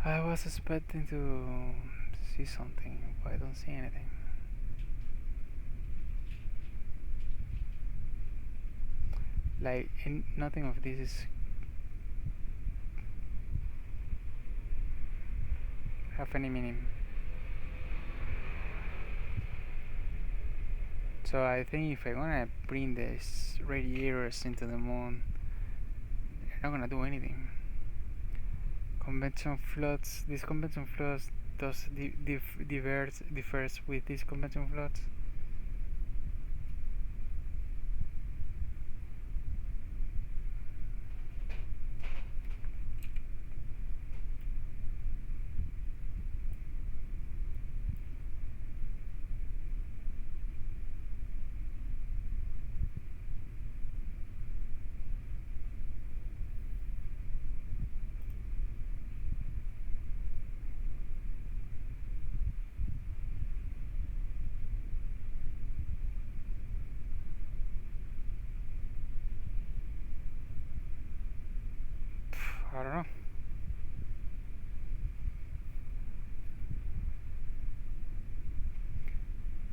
I was expecting to see something, but I don't see anything. Like, nothing of this is have any meaning. So I think if I wanna bring these radiators into the moon, they're not gonna do anything. Conventional floods. This conventional floods does differs with these conventional floods. I don't know.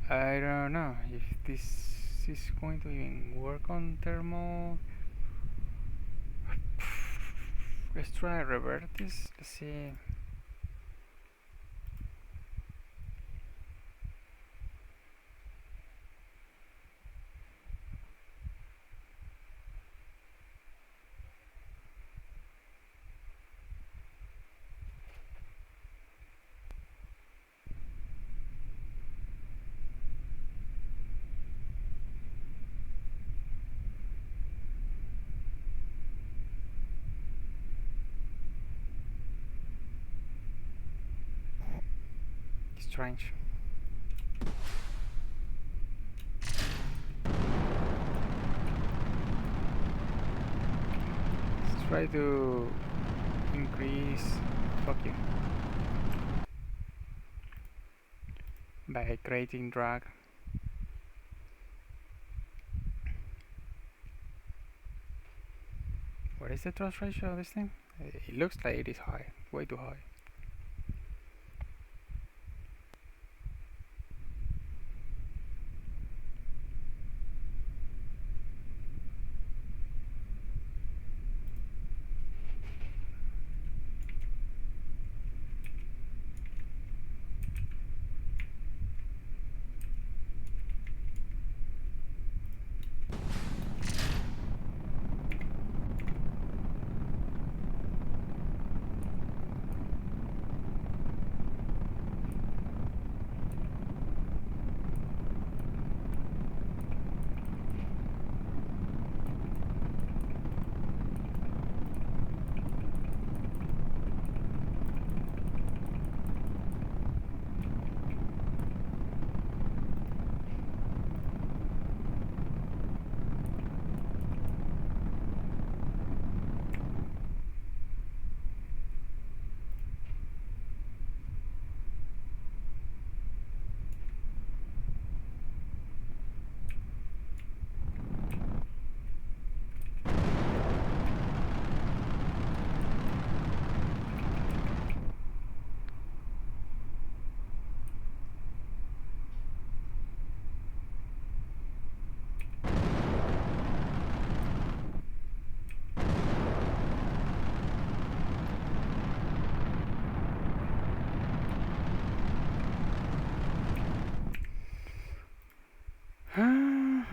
I don't know if this is going to even work on thermal. Let's try revert this. Let's see. Strange. Let's try to increase. Fuck you. By creating drag. What is the thrust ratio of this thing? It looks like it is high. Way too high.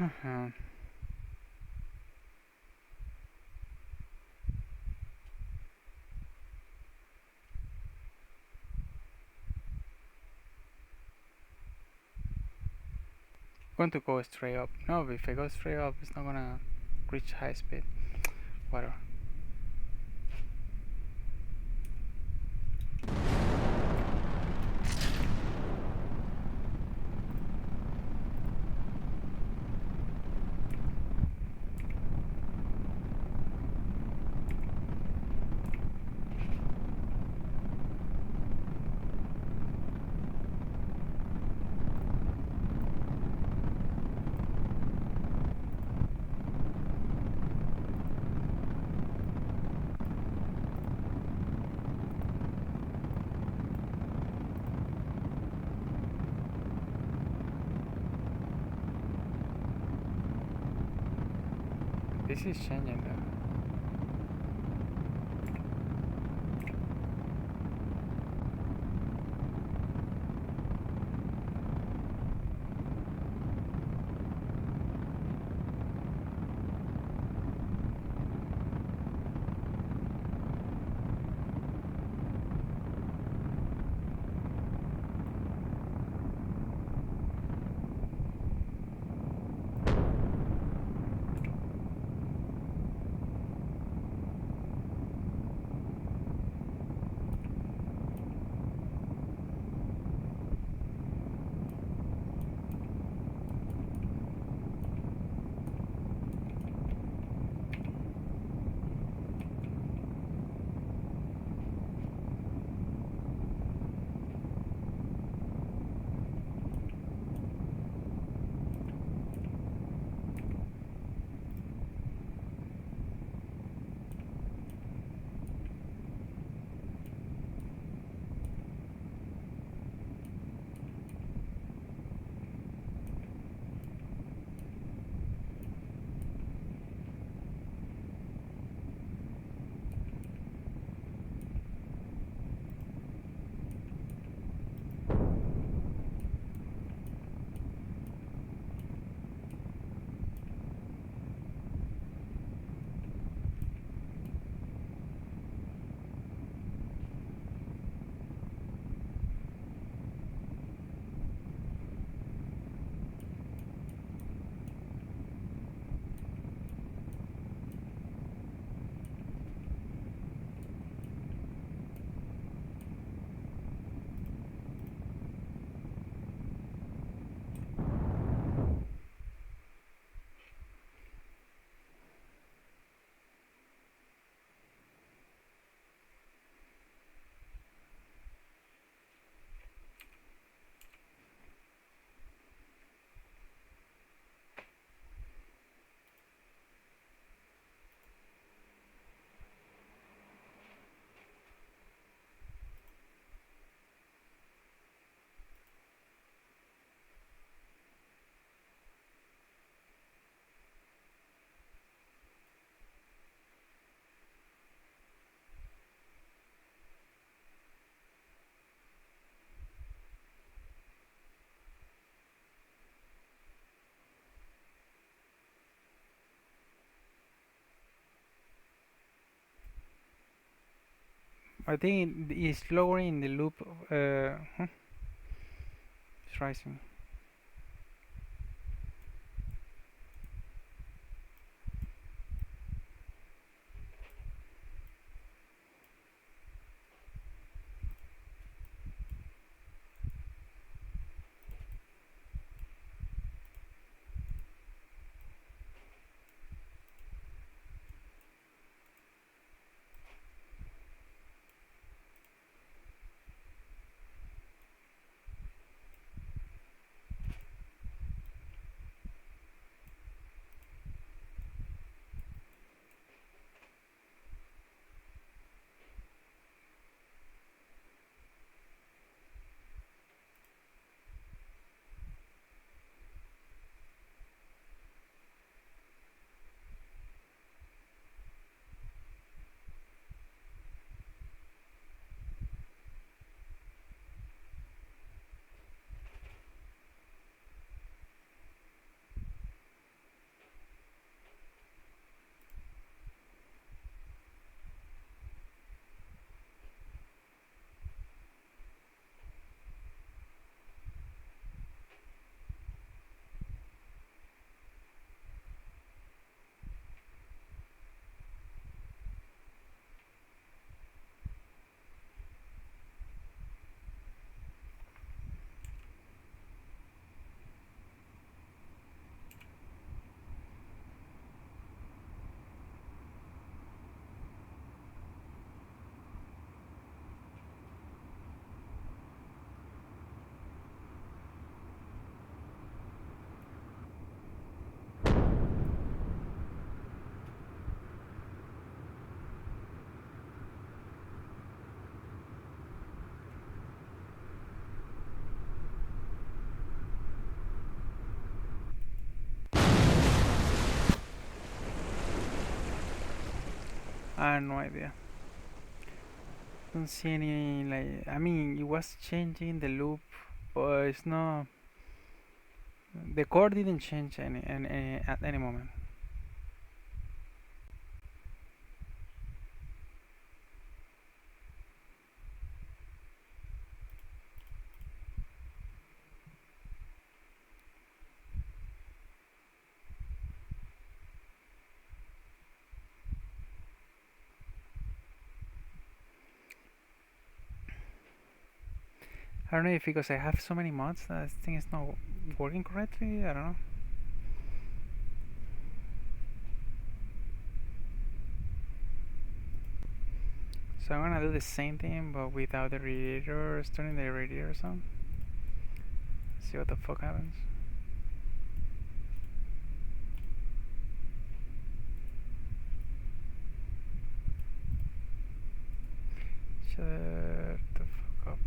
Going to go straight up. No, if I go straight up, it's not gonna reach high speed. Whatever. This is changing though. I think it's lowering the loop. It's rising. I have no idea. Don't see any, like, I mean, it was changing the loop, but it's not. The core didn't change at any moment. I don't know if because I have so many mods that this thing is not working correctly. I don't know. So I'm gonna do the same thing but without the radiator, turning the radiator on. See what the fuck happens. Shut the fuck up.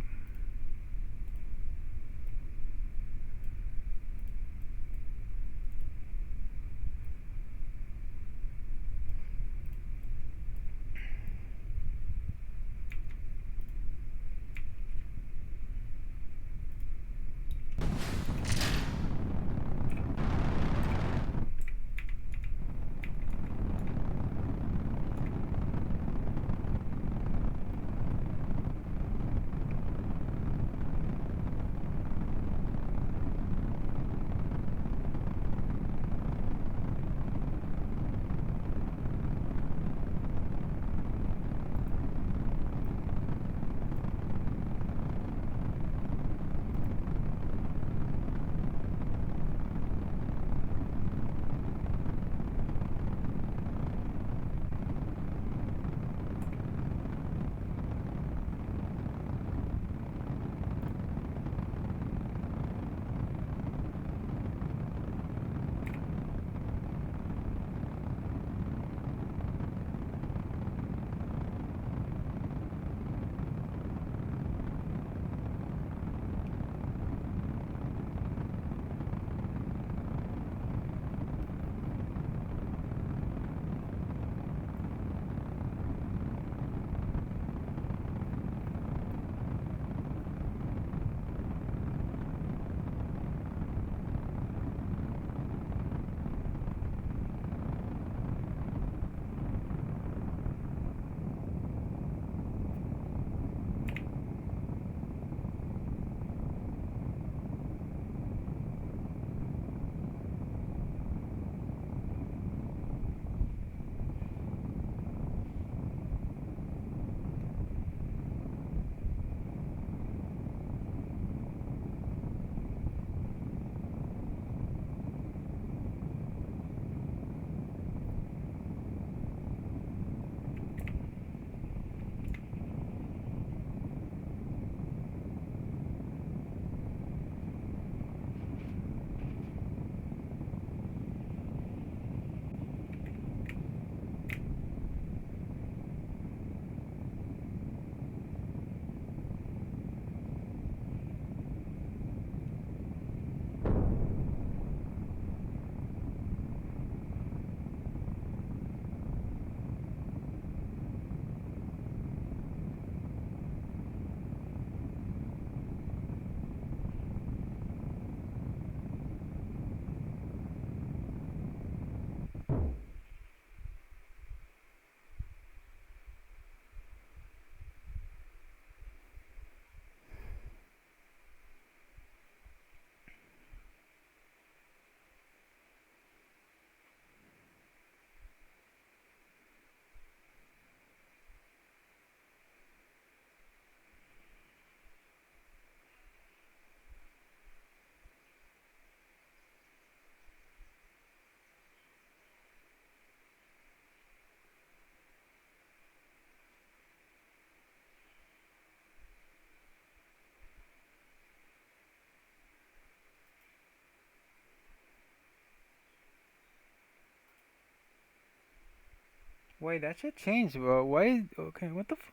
Wait, that should change, bro. Why? Okay, what the f?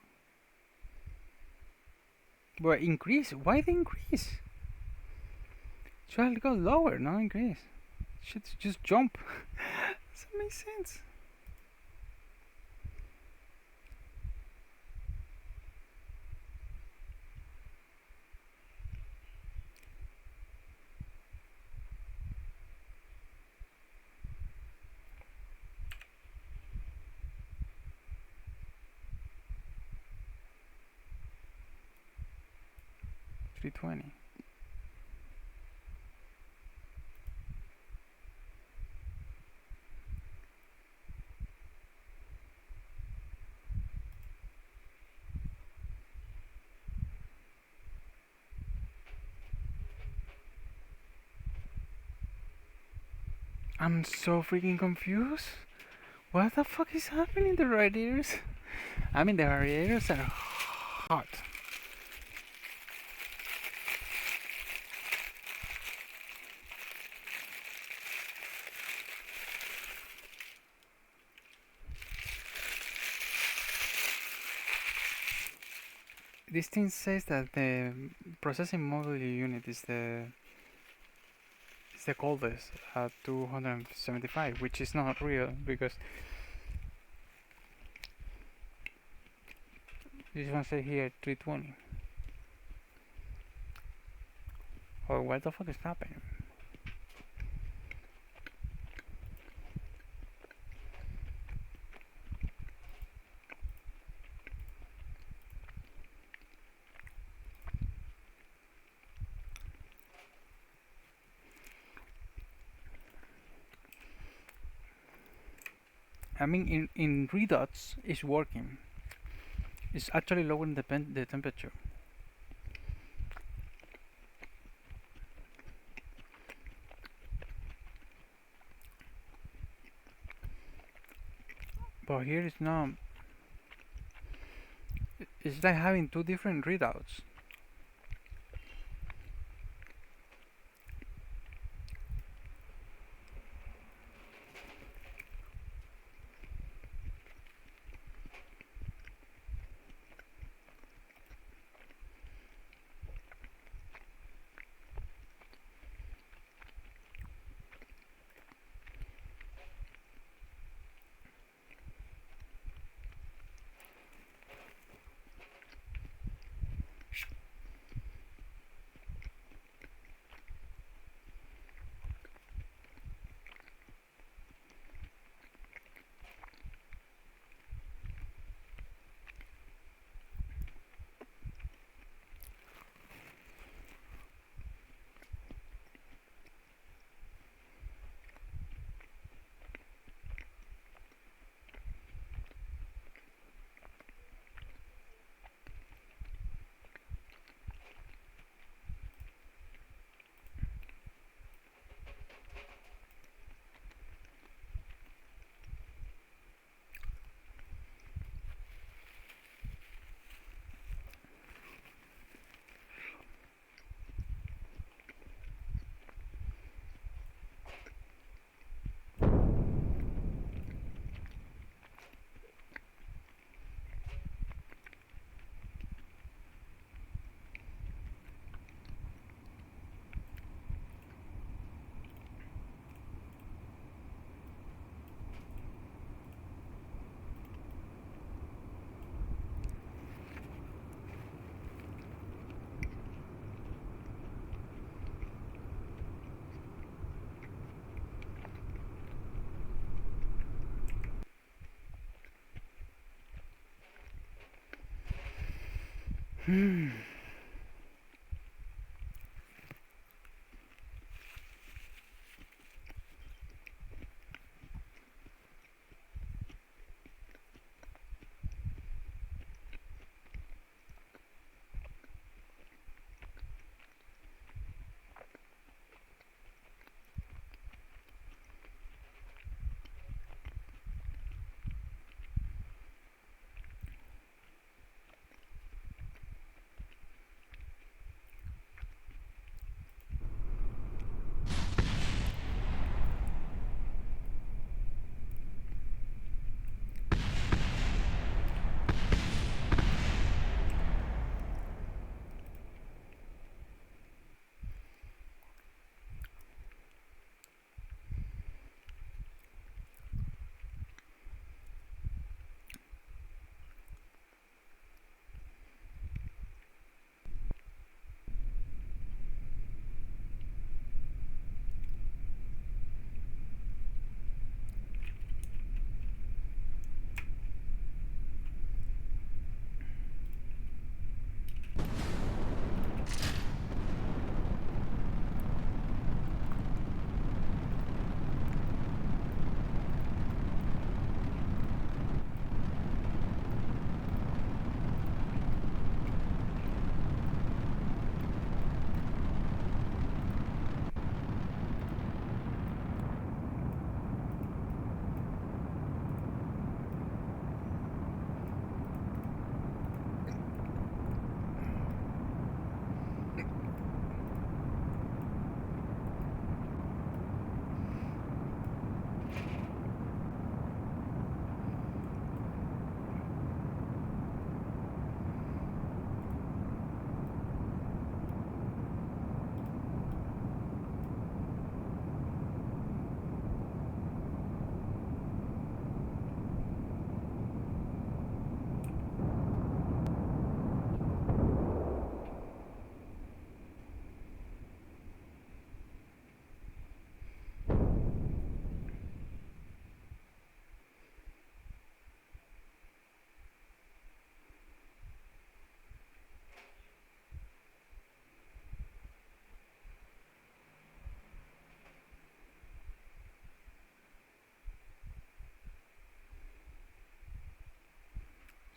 Bro, increase? Why the increase? Should go lower, not increase. Should just jump. Doesn't make sense. 320. I'm so freaking confused. What the fuck is happening to the radiators? I mean, the radiators are hot. This thing says that the processing module unit is the coldest at 275, which is not real because this one says here 320. Or what the fuck is happening? I mean, in Redux, it's working. It's actually lowering the temperature. But here it's not. It's like having two different readouts.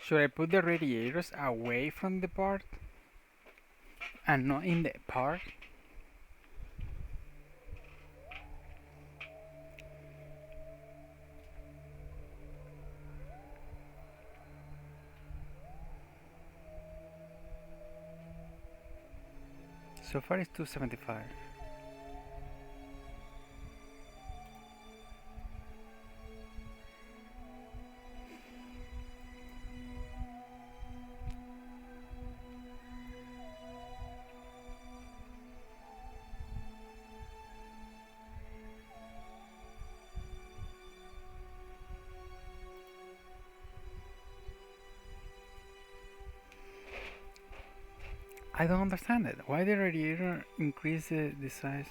Should I put the radiators away from the part and not in the part? So far it's 275. I don't understand it. Why the radiator increase the size,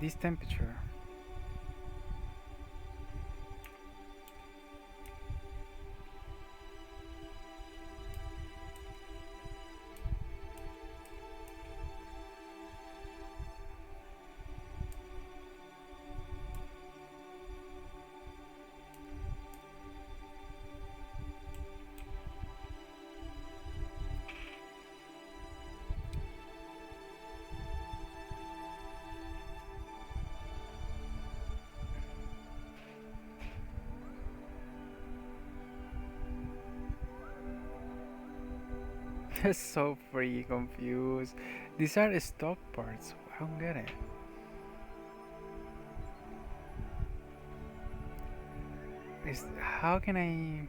this temperature? So freaking confused. These are stock parts. I don't get it. How can I?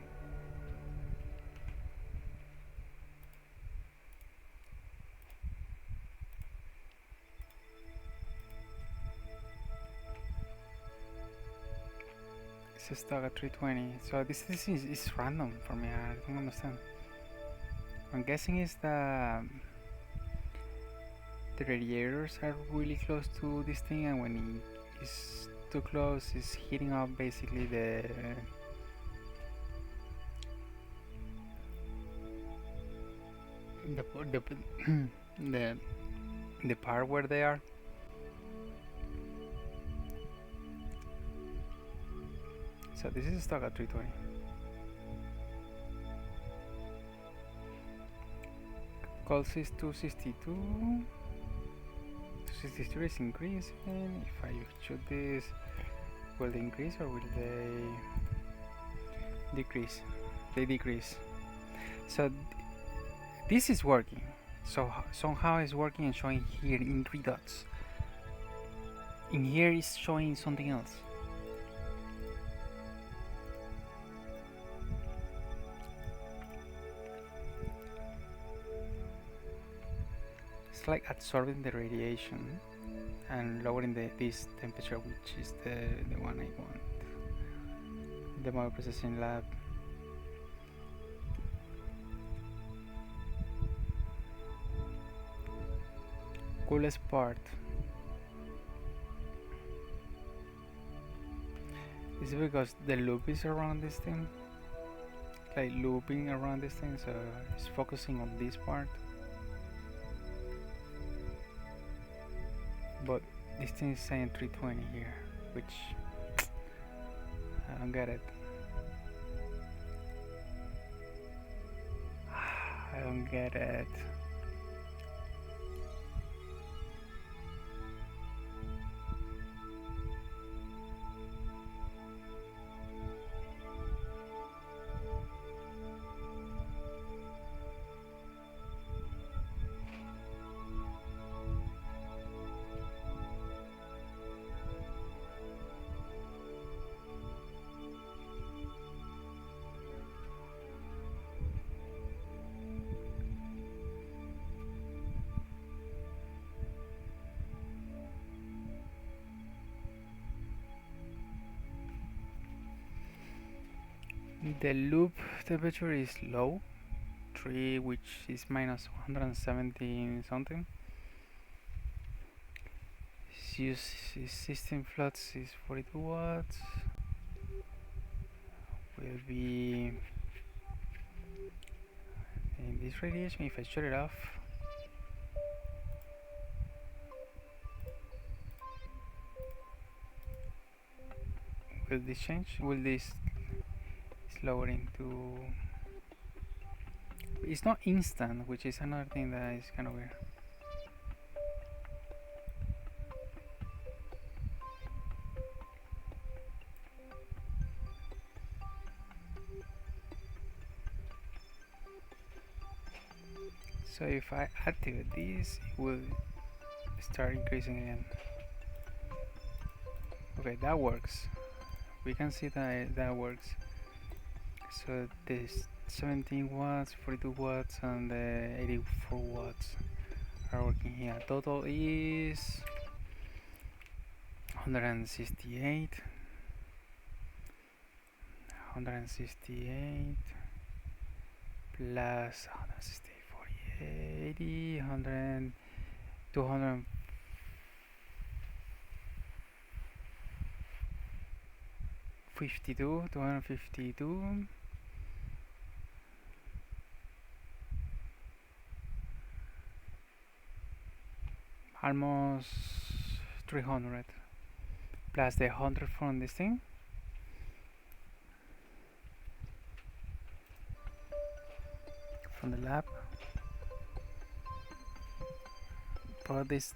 It's stock at 320. So this is random for me. I don't understand. I'm guessing it's the radiators are really close to this thing, and when it's too close, it's heating up basically the the the part where they are. So this is stock at 320. Calls is 262. 262 is increasing. If I shoot this, will they increase or will they decrease? They decrease. So this is working. So somehow it's working and showing here in 3 dots. In here it's showing something else. It's like absorbing the radiation and lowering this temperature, which is the one I want. The model processing lab. Coolest part. Is it because the loop is around this thing? Like looping around this thing, so it's focusing on this part. But this thing is saying 320 here, which I don't get it. I don't get it. The loop temperature is low, 3, which is minus 117 something. System flux is 42 watts. Will be in this radiation if I shut it off. will this change? Will this is lowering to? It's not instant, which is another thing that is kind of weird. So if I activate this, it will start increasing again. Okay, that works. We can see that that works. So this 17 watts, 42 watts, and 84 watts are working here. Total is 168. 168 plus 168, 80, 100, 200. 252 almost 300 plus the 100 from this thing, from the lab. But this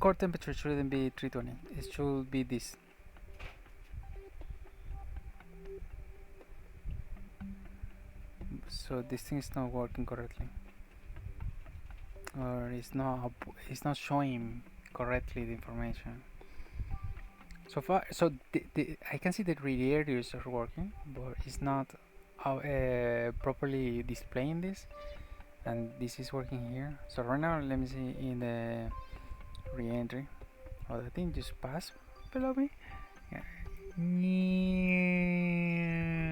core temperature shouldn't be 320, it should be this. So this thing is not working correctly, or it's not showing correctly the information. So far, so I can see that radiators are working, but it's not properly displaying this, and this is working here. So right now, let me see in the re-entry. Oh, the thing just passed below me. Yeah.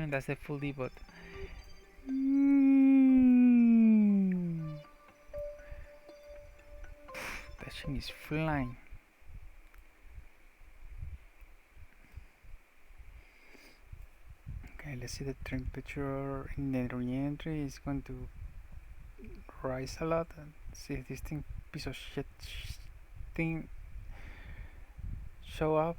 That's the full debug. That thing is flying. Okay, let's see the temperature in the re-entry is going to rise a lot. And see if this thing, piece of shit thing, show up.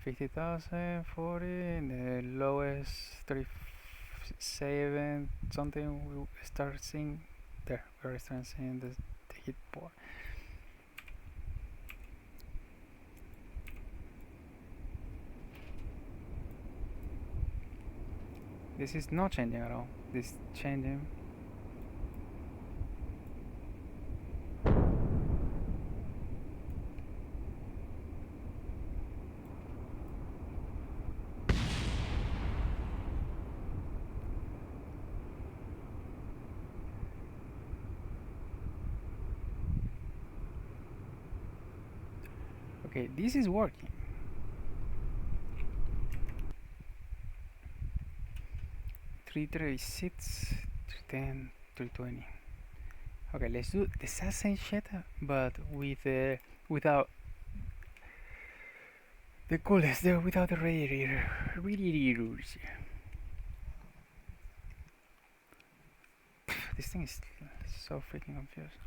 50,000, 40, and the lowest 37 something. We start seeing there. We're starting seeing the hit point. This is not changing at all. This is changing. Okay, this is working. 336, 310, 320. Okay, let's do the same shit, but with without the coolest, without the radiator. Radiators. This thing is so freaking confused.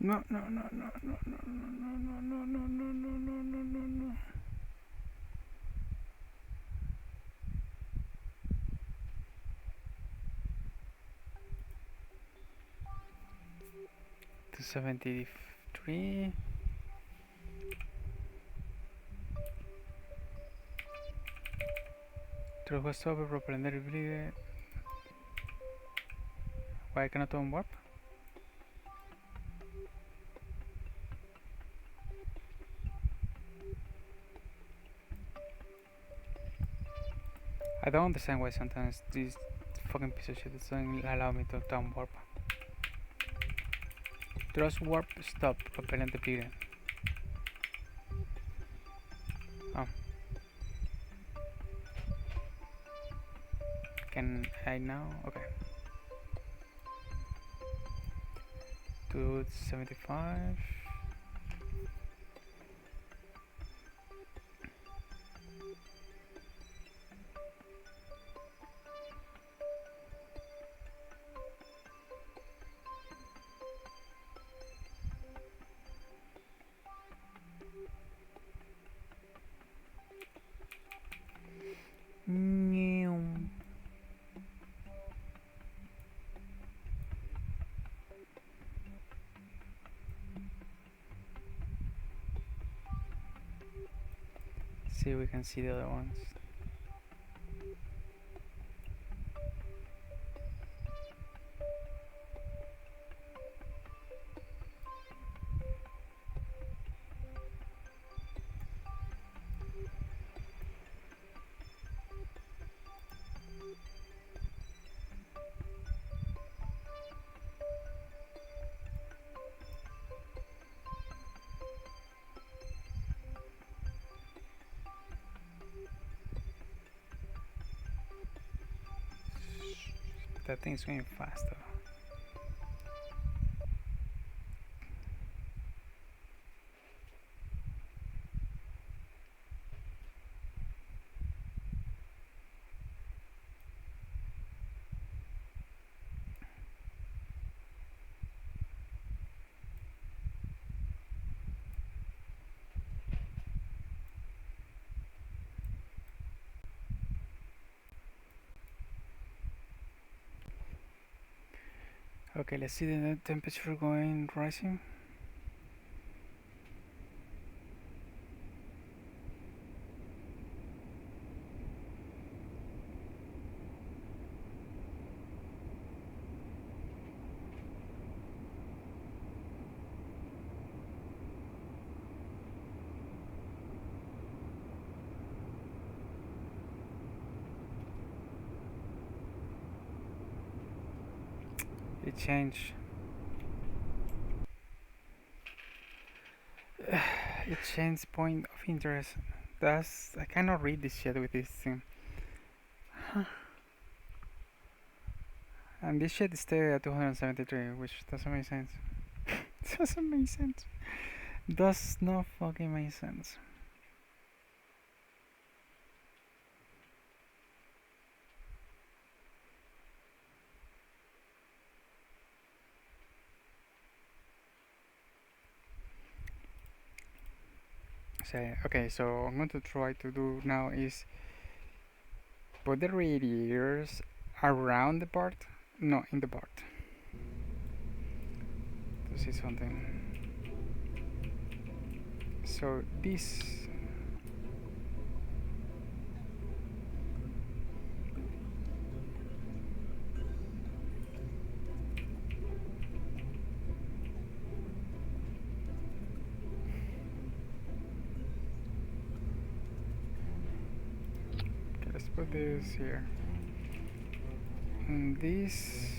No, no, no, no, no, no, no, no, no, no, no, no, no, no, no, no. To 73. Trabajo stop para prender el brillo. Why cannot on warp? I don't understand why sometimes this fucking piece of shit doesn't allow me to down warp. Thrust warp stop propellant depleted. Oh. Can I now? Okay. To 75. See if we can see the other ones. That thing's going fast though. Okay, let's see the temperature going rising. It changed. It changed point of interest. I cannot read this shit with this thing. Huh. And this shit is still at 273, which doesn't make sense. Doesn't make sense. Does not fucking make sense. Okay, so I'm going to try to do now is put the radiators around the part, no, in the part. To see something. So this. Let's put this here. And this.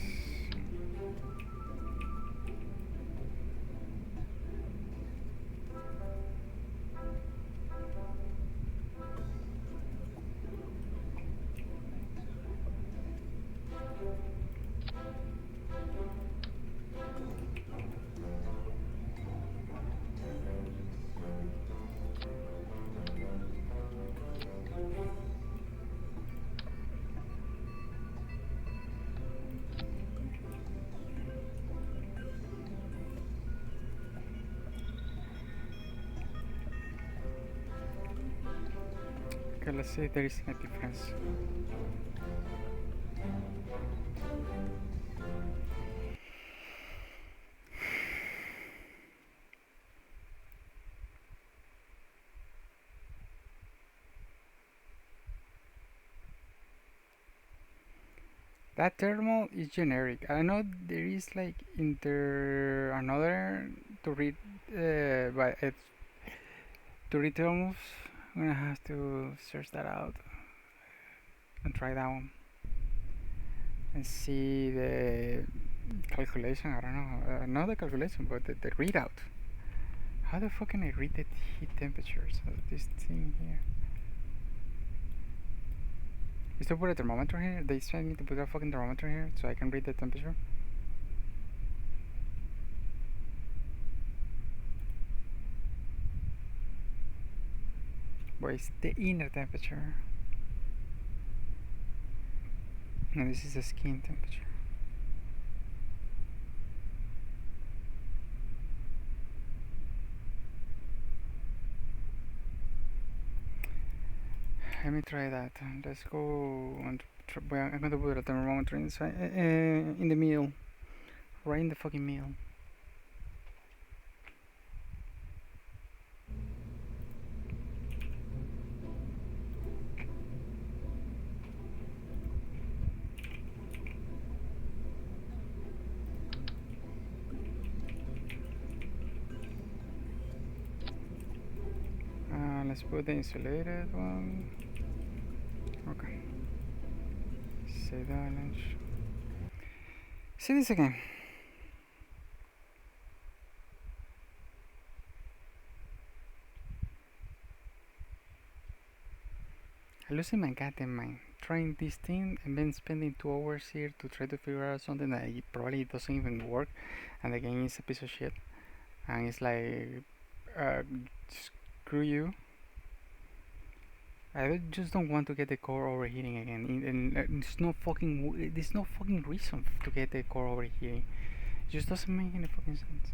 Okay, let's see if there is a difference. That thermal is generic. I know there is like another to read, but it's to read thermals. I'm gonna have to search that out and try that one and see the calculation. I don't know, not the calculation, but the readout. How the fuck can I read the heat temperatures of this thing here? Is to put a thermometer here? They sent me to put a fucking thermometer here so I can read the temperature. But it's the inner temperature. And this is the skin temperature. Let me try that. Let's go and well, I'm gonna put a thermometer inside in the middle, right in the fucking middle. Let's put the insulated one. Okay. Save the Avalanche. See this again. I'm losing my goddamn mind trying this thing and then spending 2 hours here to try to figure out something that probably doesn't even work, and the game is a piece of shit. And it's like, screw you. I just don't want to get the core overheating again, and there's no fucking reason to get the core overheating. It just doesn't make any fucking sense.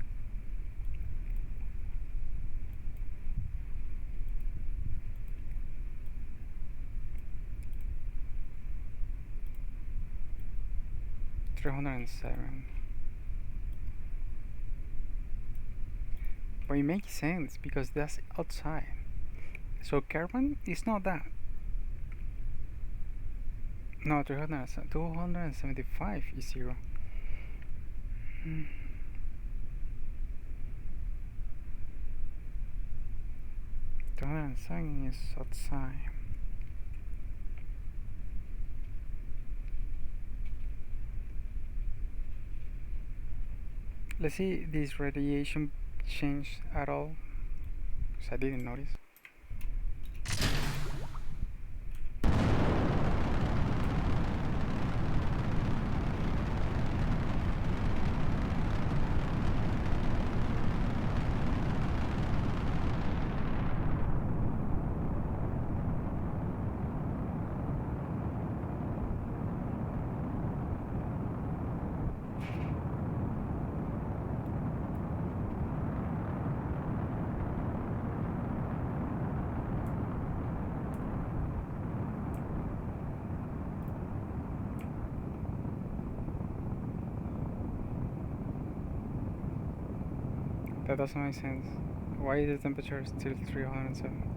$307. But it makes sense because that's outside. So carbon is not that. No, 275 is 0. 207 is outside. Let's see this radiation change at all, because I didn't notice. That doesn't make sense. Why is the temperature still 307?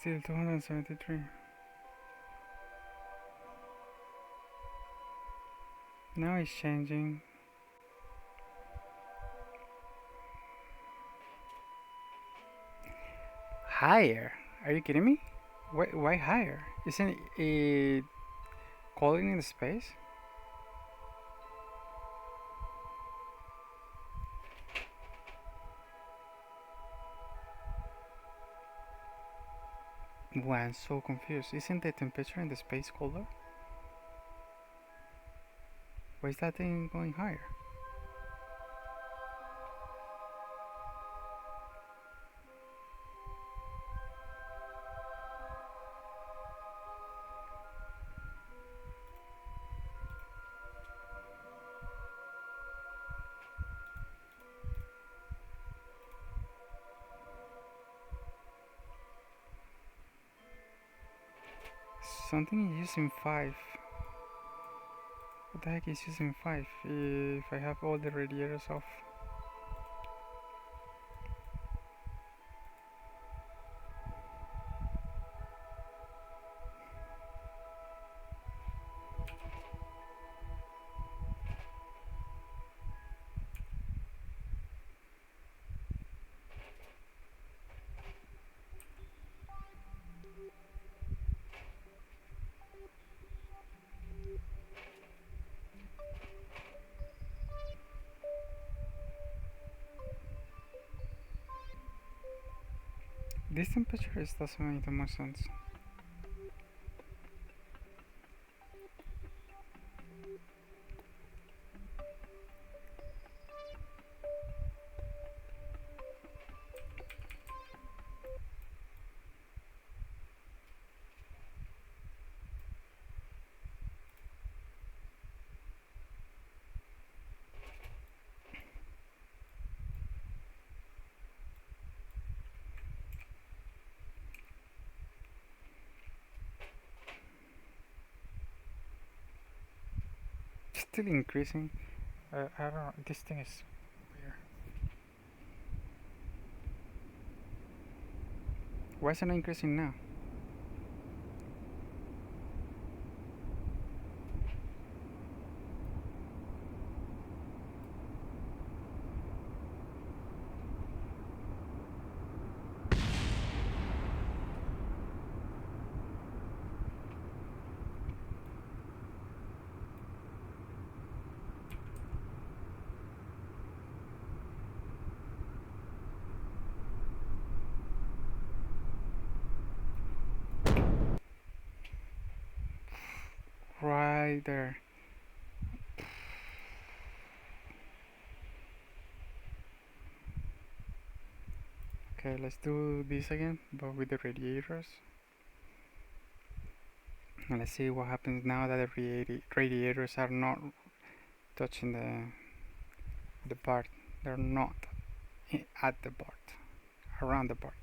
Still 273. Now it's changing. Higher? Are you kidding me? Why higher? Isn't it colder in space? Well, I'm so confused. Isn't the temperature in the space colder? Why is that thing going higher? Something is using 5. What the heck is using 5 if I have all the radiators off? This temperature doesn't make too much sense. Still increasing. I don't know. This thing is weird. Why is it not increasing now? Right there. Okay, let's do this again, but with the radiators. And let's see what happens now that the radiators are not touching the part. They're not at the part, around the part.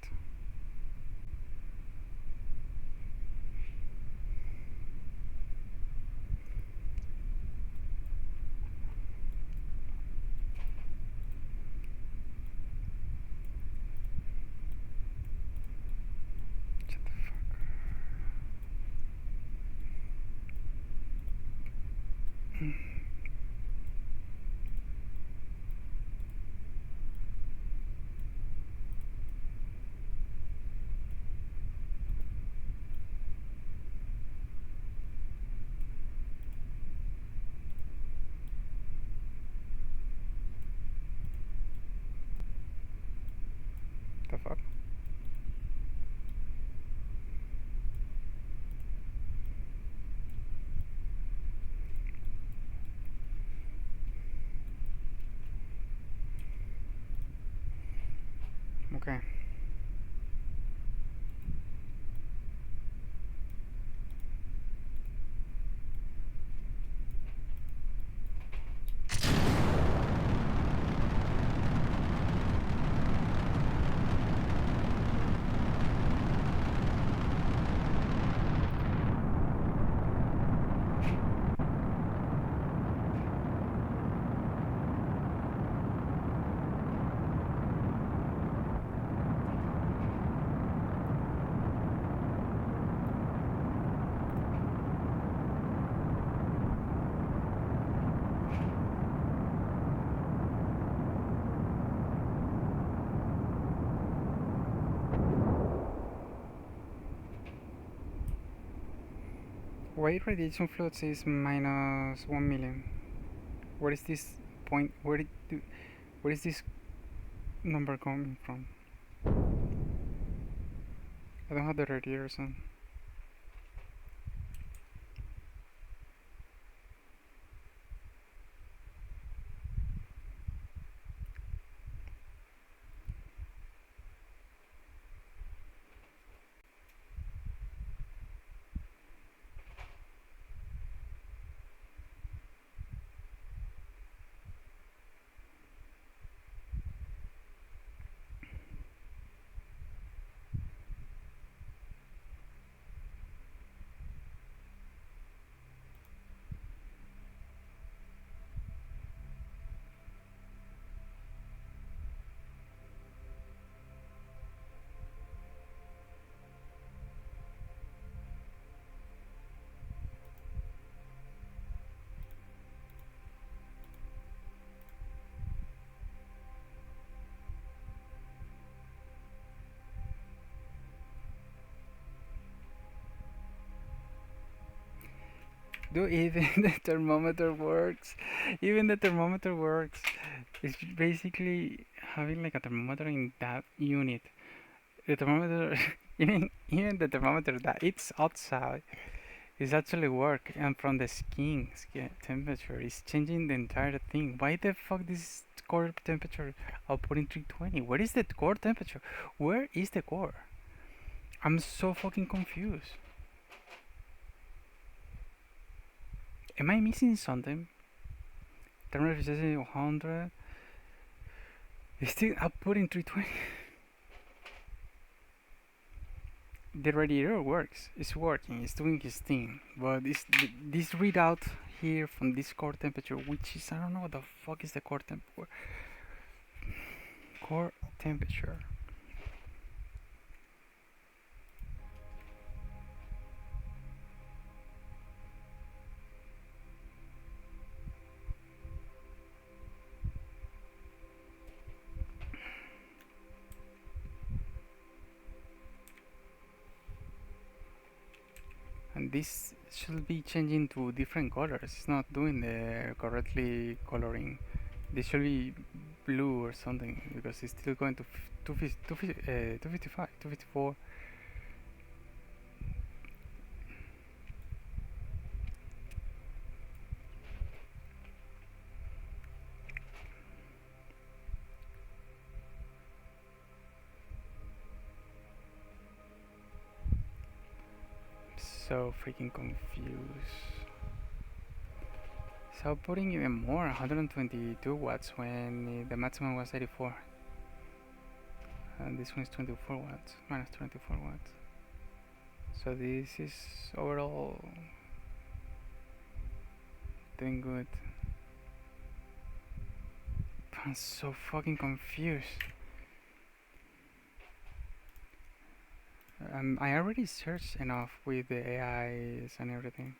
Shut the fuck up. The fuck? Okay. why radiation flux is minus 1 million? Where is this point? Where is this number coming from? I don't have the radiators on. Dude, even the thermometer works. Even the thermometer works. It's basically having like a thermometer in that unit. The thermometer, even the thermometer that it's outside, is actually work. And from the skin temperature, is changing the entire thing. Why the fuck this core temperature outputting 320? Where is the core temperature? Where is the core? I'm so fucking confused. Am I missing something? Thermal resistance 100. It's still outputting 320. The radiator works. It's working. It's doing its thing. But this readout here from this core temperature, which is, I don't know what the fuck is the core temperature. Core temperature. And this should be changing to different colors. It's not doing the correctly coloring. This should be blue or something because it's still going to 255, 254. So freaking confused. So putting even more, 122 watts when the maximum was 84. And this one is 24 watts, minus 24 watts. So this is overall doing good. I'm so fucking confused. I already searched enough with the AIs and everything,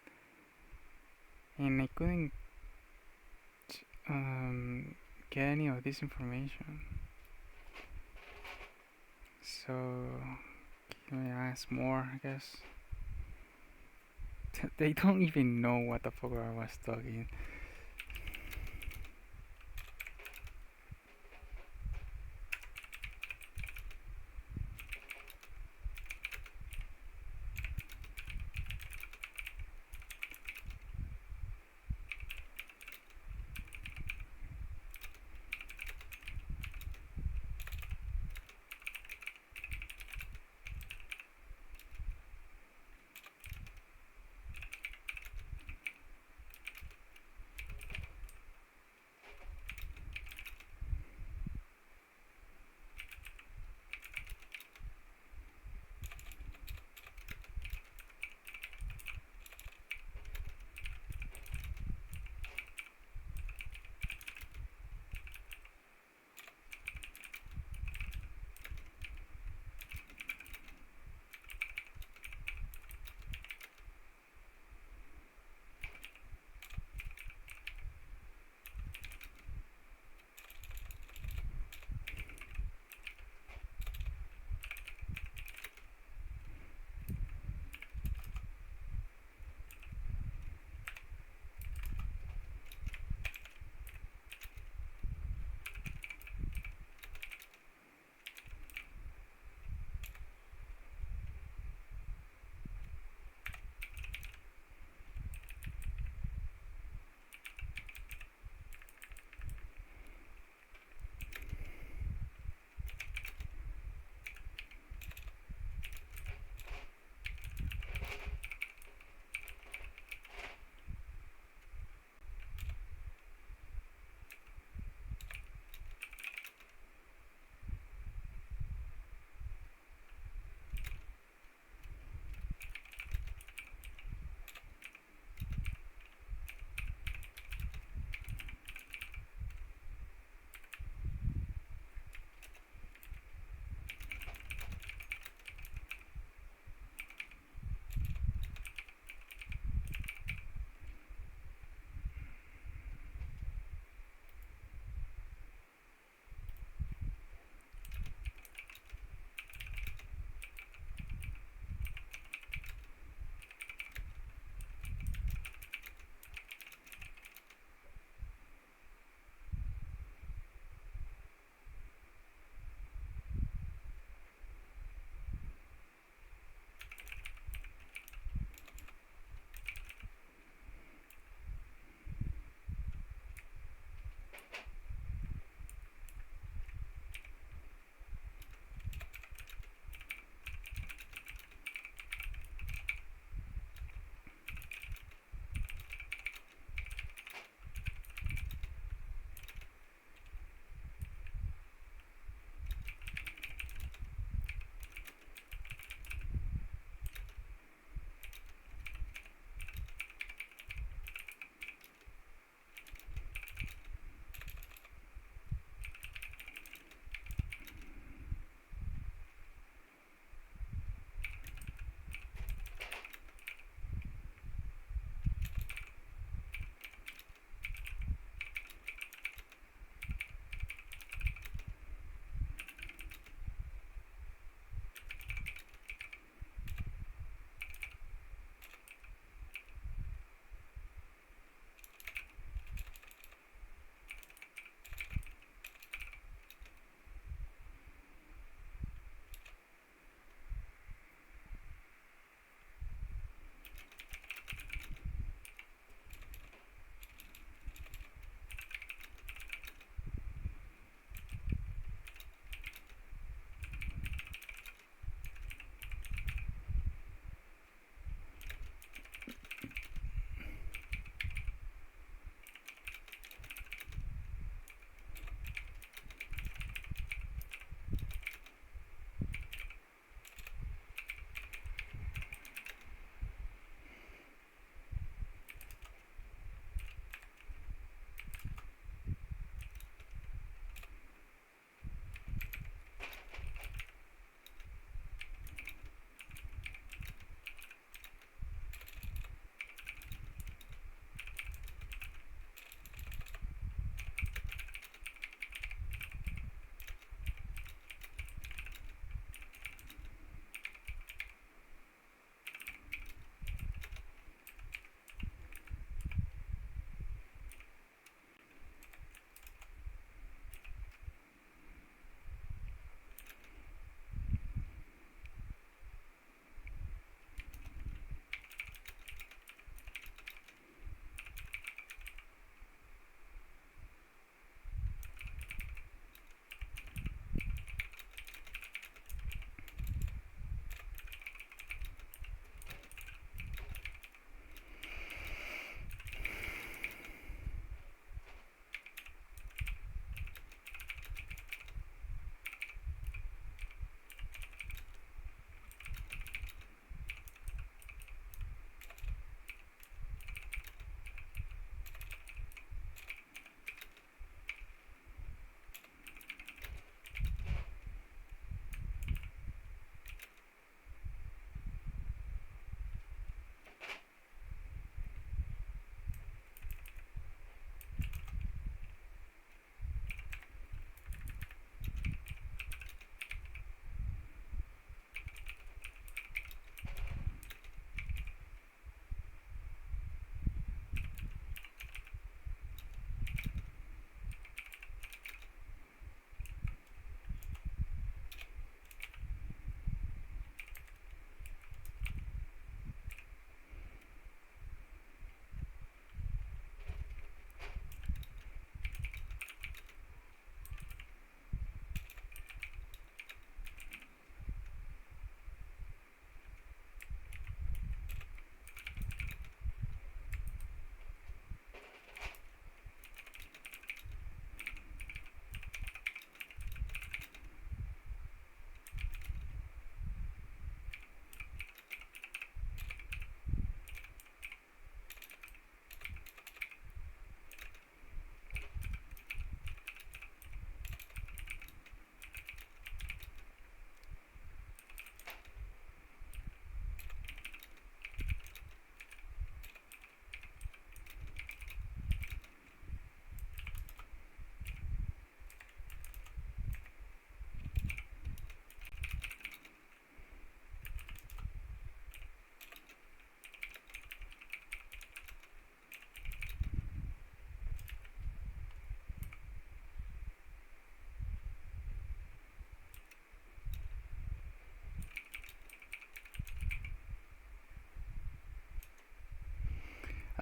and I couldn't get any of this information. So can I ask more, I guess? They don't even know what the fuck I was talking.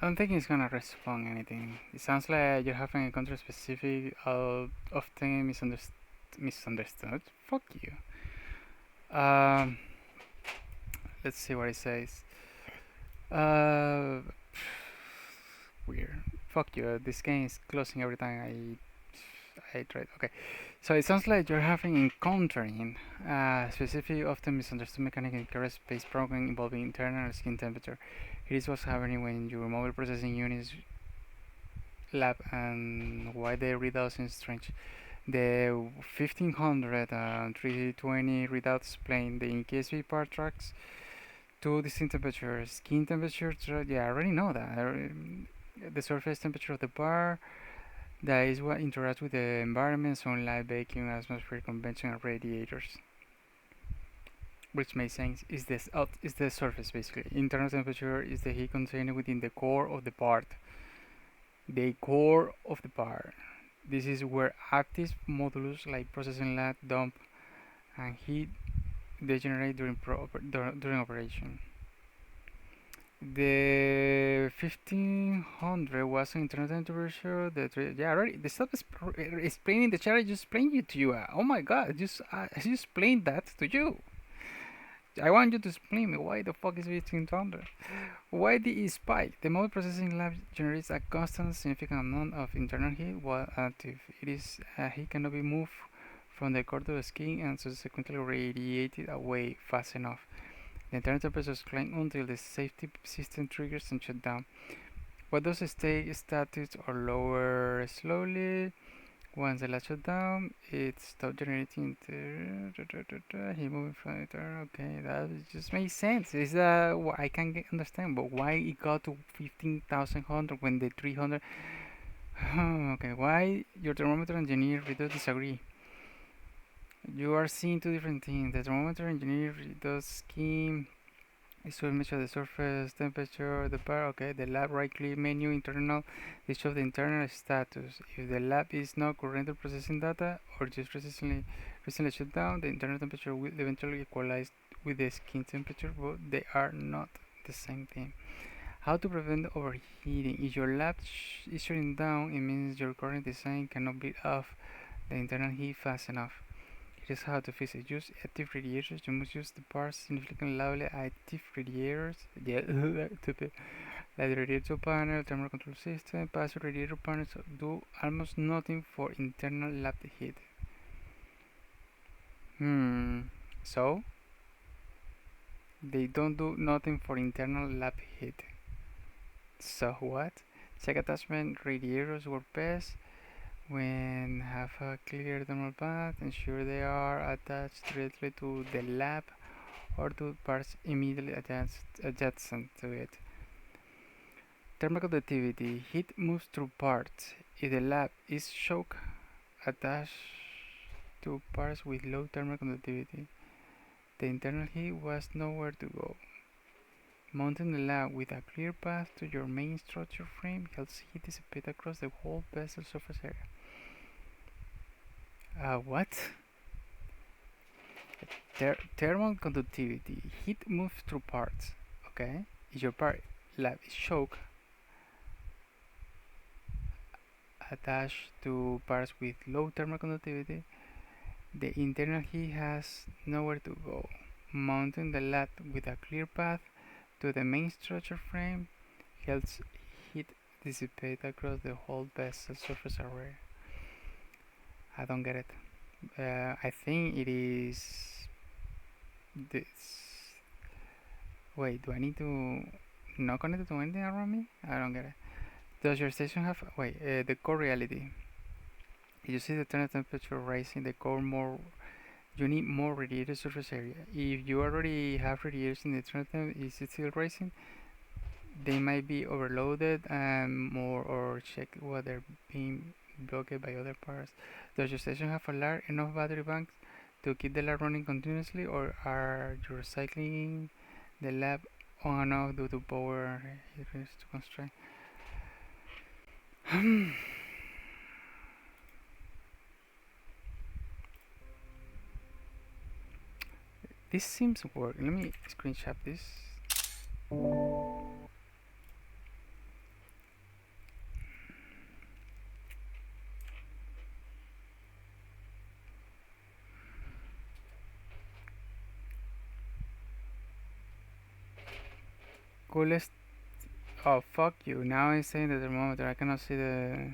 don't think it's gonna respond anything. It sounds like you're having a country specific, often misunderstood. Fuck you. Um, let's see what it says. Uh, weird. Fuck you. This game is closing every time I tried. Okay, so it sounds like you're encountering specific, often misunderstood mechanic in Carreer space programming involving internal skin temperature. It is what's happening when your mobile processing units lab and why the readouts is strange. The 1500 and 320 readouts explain the KSV part tracks two distinct temperatures. Skin temperature, yeah, I already know that. The surface temperature of the bar, that is what interacts with the environment, sunlight, vacuum, atmospheric conventional radiators. Which makes sense is is the surface basically. Internal temperature is the heat contained within the core of the part. The core of the part. This is where active modulus like processing lag, dump, and heat degenerate during operation. The 1500 was internal temperature. Yeah, already the stuff is explaining the chat. I just explained it to you. Oh my god, I just explained that to you. I want you to explain me why the fuck is 1500? Why the spike? The mobile processing lab generates a constant significant amount of internal heat while active. Heat cannot be moved from the core to the skin and subsequently radiated away fast enough. The internal temperature climb until the safety system triggers and shut down. What does stay static or lower slowly? Once the light shut down, it stopped generating. He moving from it. Okay, that just makes sense. Is that what I can understand? But why it got to 15,100 when the 300? Okay, why your thermometer engineer does disagree? You are seeing two different things. The thermometer engineer does scheme. It should measure the surface temperature, the bar. Okay, the lab right click menu internal. It shows the internal status. If the lab is not currently processing data or just recently shut down, the internal temperature will eventually equalize with the skin temperature, but they are not the same thing. How to prevent overheating? If your lab is shutting down, it means your current design cannot beat off the internal heat fast enough. Here's how to fix it. Use active radiators. You must use the parts significantly loudly active radiators. Yeah, stupid. Like the radiator panel, thermal control system, passive radiator panels do almost nothing for internal lab heat. So they don't do nothing for internal lab heat. So what? Check attachment radiators work best when have a clear thermal path. Ensure they are attached directly to the lab or to parts immediately adjacent to it. Thermal conductivity. Heat moves through parts. If the lab is choke, attached to parts with low thermal conductivity, the internal heat was nowhere to go. Mounting the lab with a clear path to your main structure frame helps heat dissipate across the whole vessel surface area. What? Thermal conductivity. Heat moves through parts. Okay? If your part lab is choke, attached to parts with low thermal conductivity, the internal heat has nowhere to go. Mounting the lab with a clear path to the main structure frame helps heat dissipate across the whole vessel surface area. I don't get it. I think it is this. Wait, do I need to not connect to anything around me? I don't get it. Does your station have the core reality? You see the internal temperature rising, the core more. You need more radiated surface area. If you already have radiation in the internal temperature, is it still rising? They might be overloaded and more, or check what they're being blocked by other parts. Does your station have a large enough battery bank to keep the lab running continuously, or are you recycling the lab on and off due to power constraint? This seems to work. Let me screenshot this. Coolest. Oh, fuck you. Now it's saying the thermometer. I cannot see the.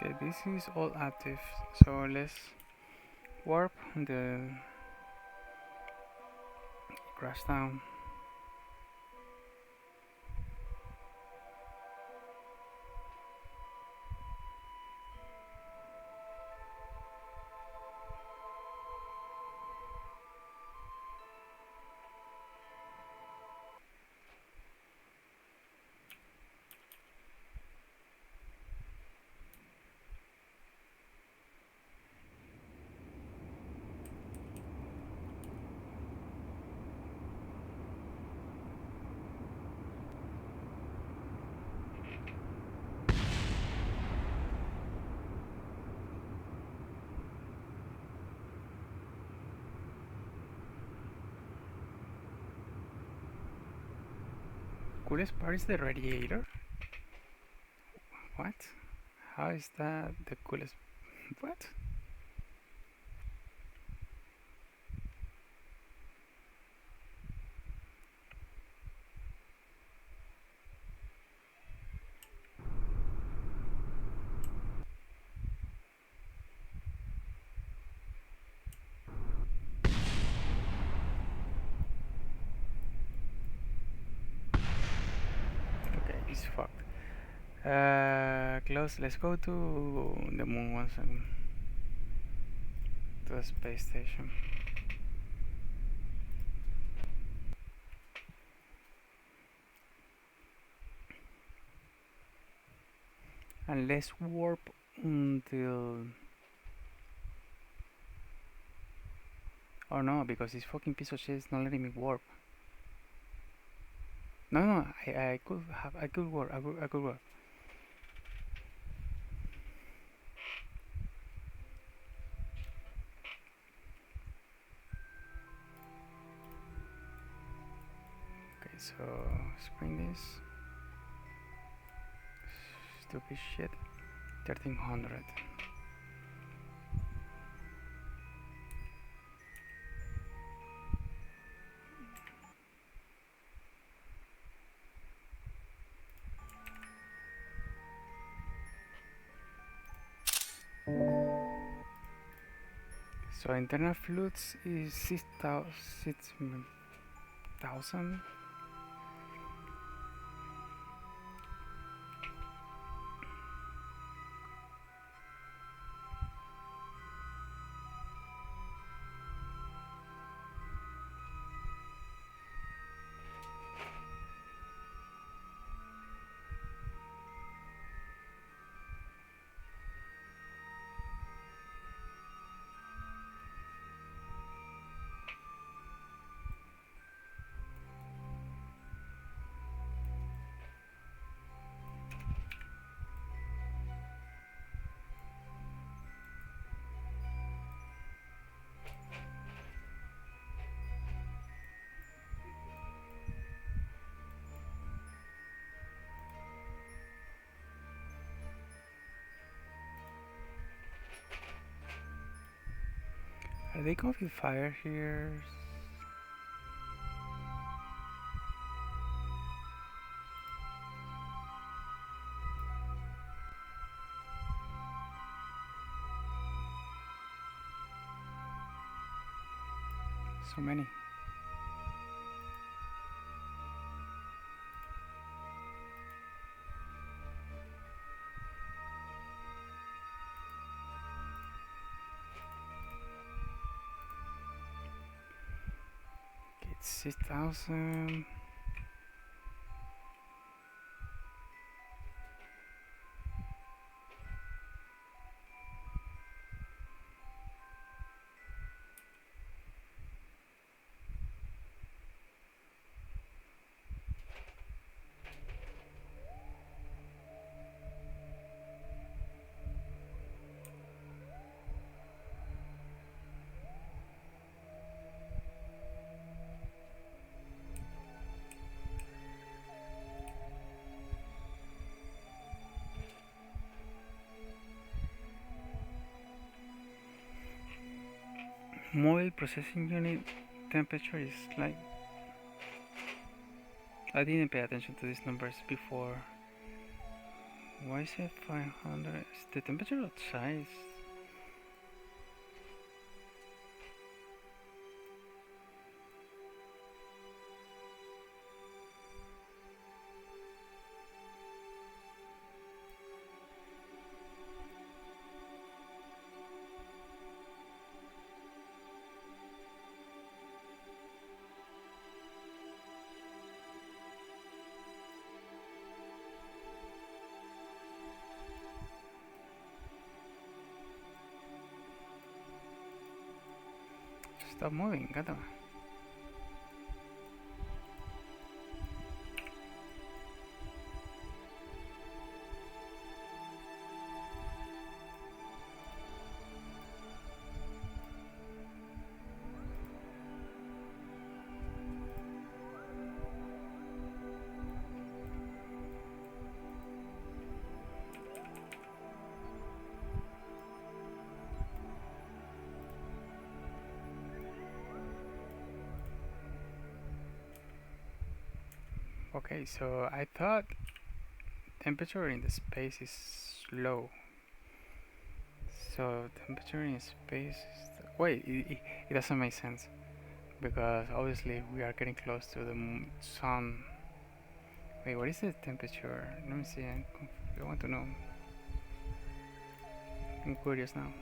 Okay, this is all active. So let's warp the crash down. Coolest part is the radiator. What? How is that the coolest? What? Okay, it's fucked. Close. Let's go to the moon once again. To the space station. And let's warp until. Oh no, because this fucking piece of shit is not letting me warp. No, no, I could have, I could warp, I could warp. Okay, so spring this. Stupid shit. 1300. So internal fluids is 6,000. They go with fire here. So many. Okay, it's 6,000. Mobile processing unit temperature is like, I didn't pay attention to these numbers before. Why is it 500? Is the temperature outside? Stop moving, gato. Okay, so I thought temperature in the space is low. So temperature in space is wait, it doesn't make sense because obviously we are getting close to the sun. Wait, what is the temperature? Let me see. I want to know. I'm curious now.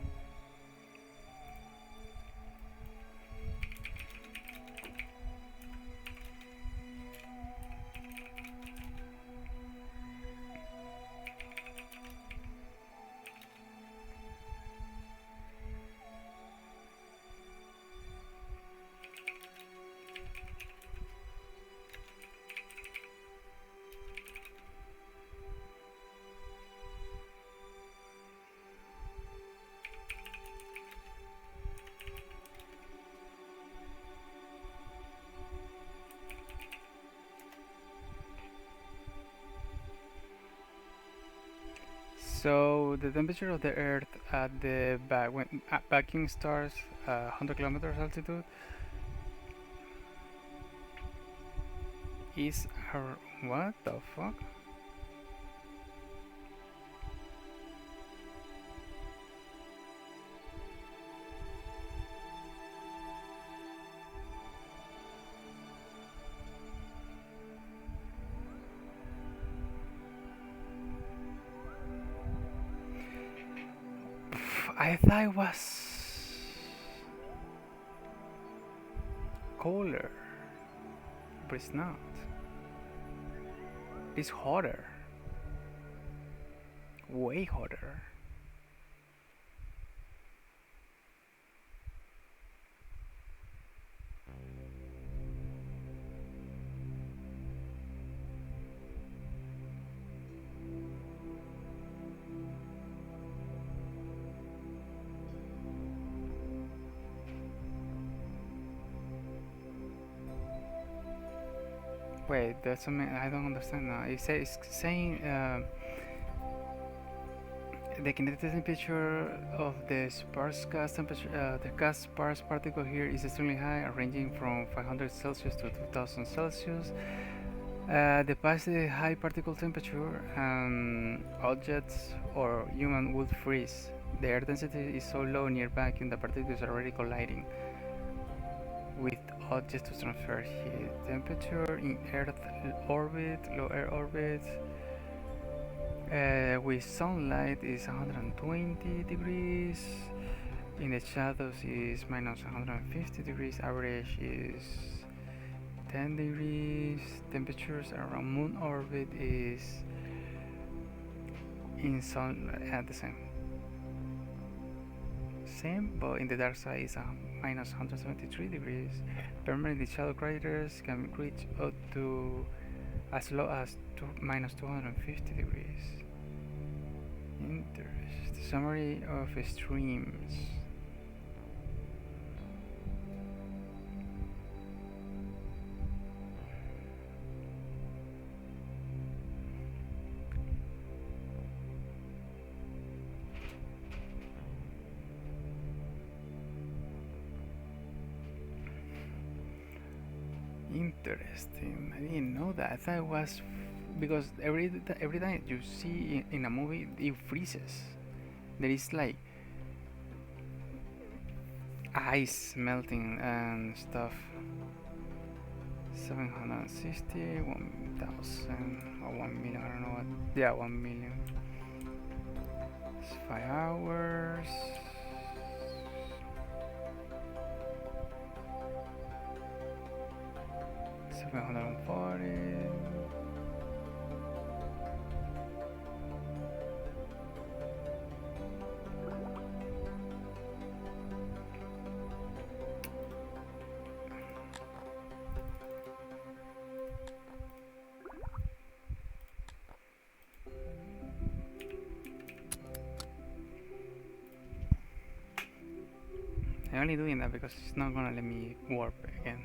So the temperature of the Earth at the when vacuum starts 100 kilometers altitude is what the fuck? I thought it was colder, but it's not. It's hotter. Way hotter. Wait, that's something I don't understand now. It's saying the kinetic temperature of the sparse gas temperature, the gas sparse particle here is extremely high, ranging from 500 Celsius to 2000 Celsius. Past the high particle temperature, objects or human would freeze. The air density is so low near vacuum that particles are already colliding with objects to transfer heat. Temperature in Earth orbit, low Earth orbit, with sunlight is 120 degrees. In the shadows is minus 150 degrees. Average is 10 degrees. Temperatures around moon orbit is in sun at the same, but in the dark side is minus 173 degrees. Permanent shadow craters can reach up to as low as minus 250 degrees. Interest. Summary of streams. Interesting. I didn't know that. I thought it was because every time you see in a movie it freezes. There is like ice melting and stuff. 760, 1000 or 1 million. I don't know what. Yeah, 1 million. It's 5 hours. 740. I'm only doing that because it's not gonna let me warp again.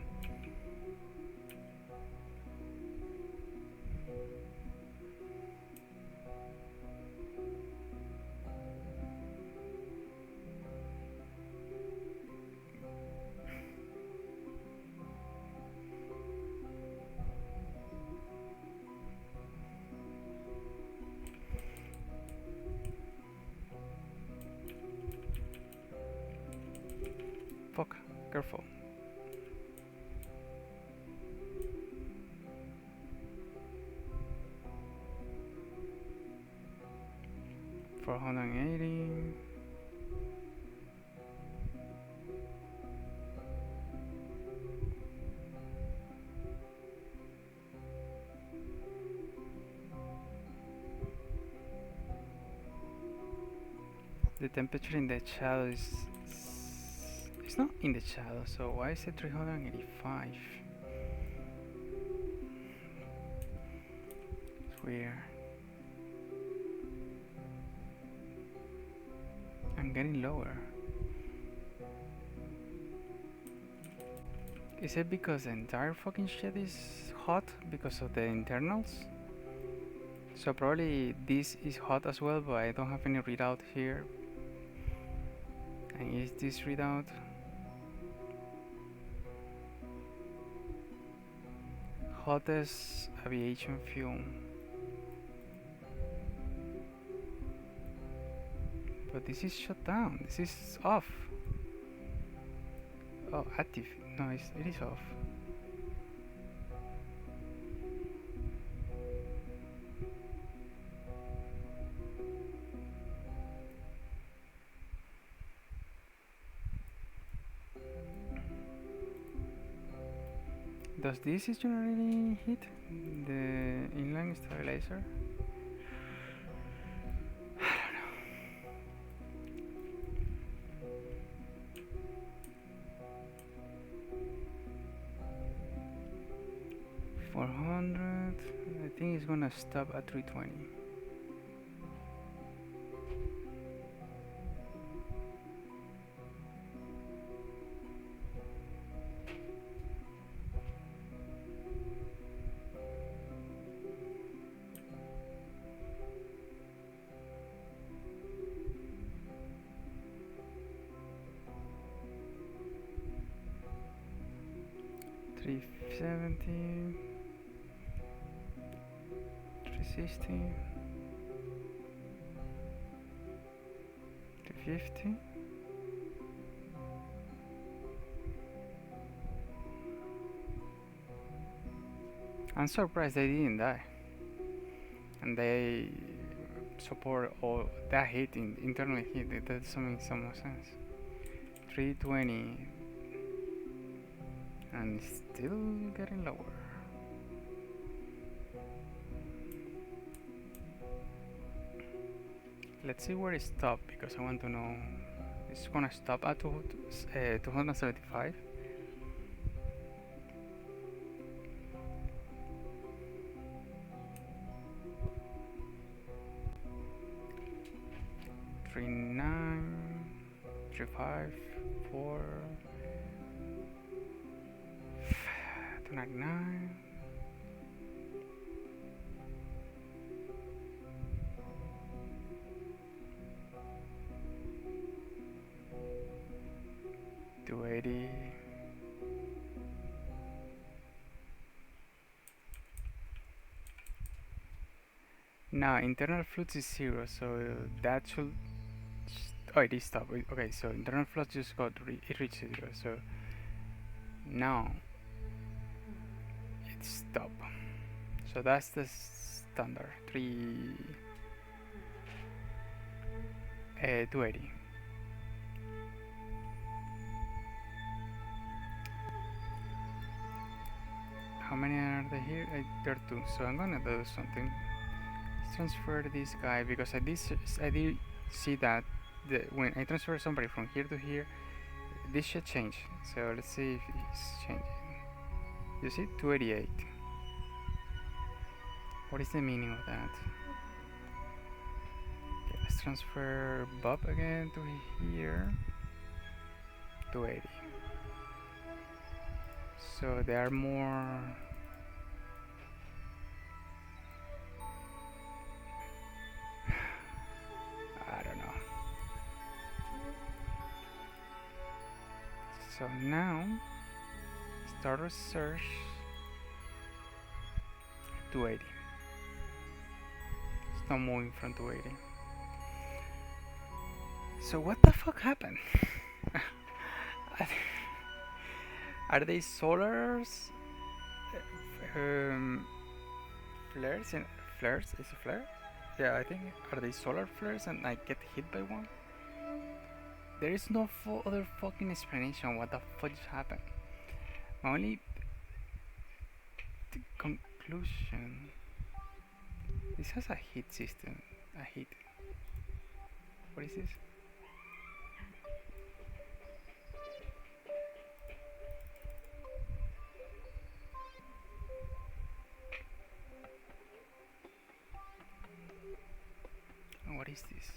Fuck, careful. For 180. The temperature in the shadow is it's not in the shadow, so why is it 385? It's weird. I'm getting lower. Is it because the entire fucking shit is hot because of the internals? So probably this is hot as well, but I don't have any readout here. And is this readout? Hottest aviation fuel. But this is shut down. This is off. Oh, active. No, it is off. Does this is generating heat? The inline stabilizer? I don't know. 400. I think it's gonna stop at 320. 370, 360, 350. I'm surprised they didn't die, and they support all that heat in internal heat. That doesn't make some more sense. 320, and still getting lower. Let's see where it stopped, because I want to know. It's gonna stop at 275. Three nine, 3.5, 4, 299. $280. Now internal flux is 0, so that should. Oh, it is stopped. Okay, so internal flux just it reached 0. So now it's stopped. So that's the standard 280. How many are there here? There are 2. So I'm gonna do something. Let's transfer this guy, because I did see that when I transfer somebody from here to here, this should change. So let's see if it's changing. You see, 288. What is the meaning of that? Okay, let's transfer Bob again to here. 280. So there are more. I don't know. So now start a search. 280. It's not moving from 280. So what the fuck happened? Are they solars? Flares? Flares? Is it flare? Yeah, I think. Are they solar flares and I get hit by one? There is no other fucking explanation what the fuck just happened. My only conclusion. This has a heat system. A heat. What is this? What is this?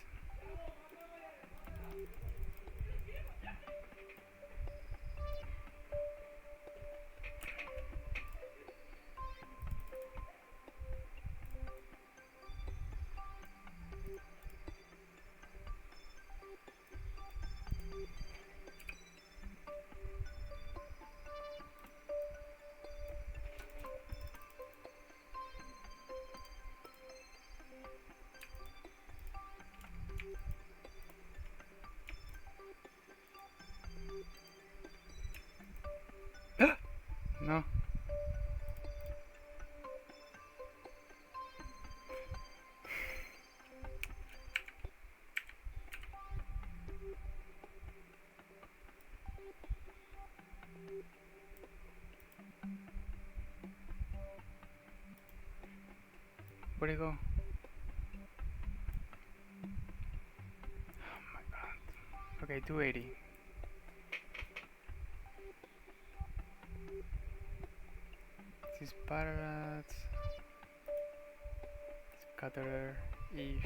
No. Where'd it go? Oh my god. Okay, 280. This is Parallax. Carreer, if.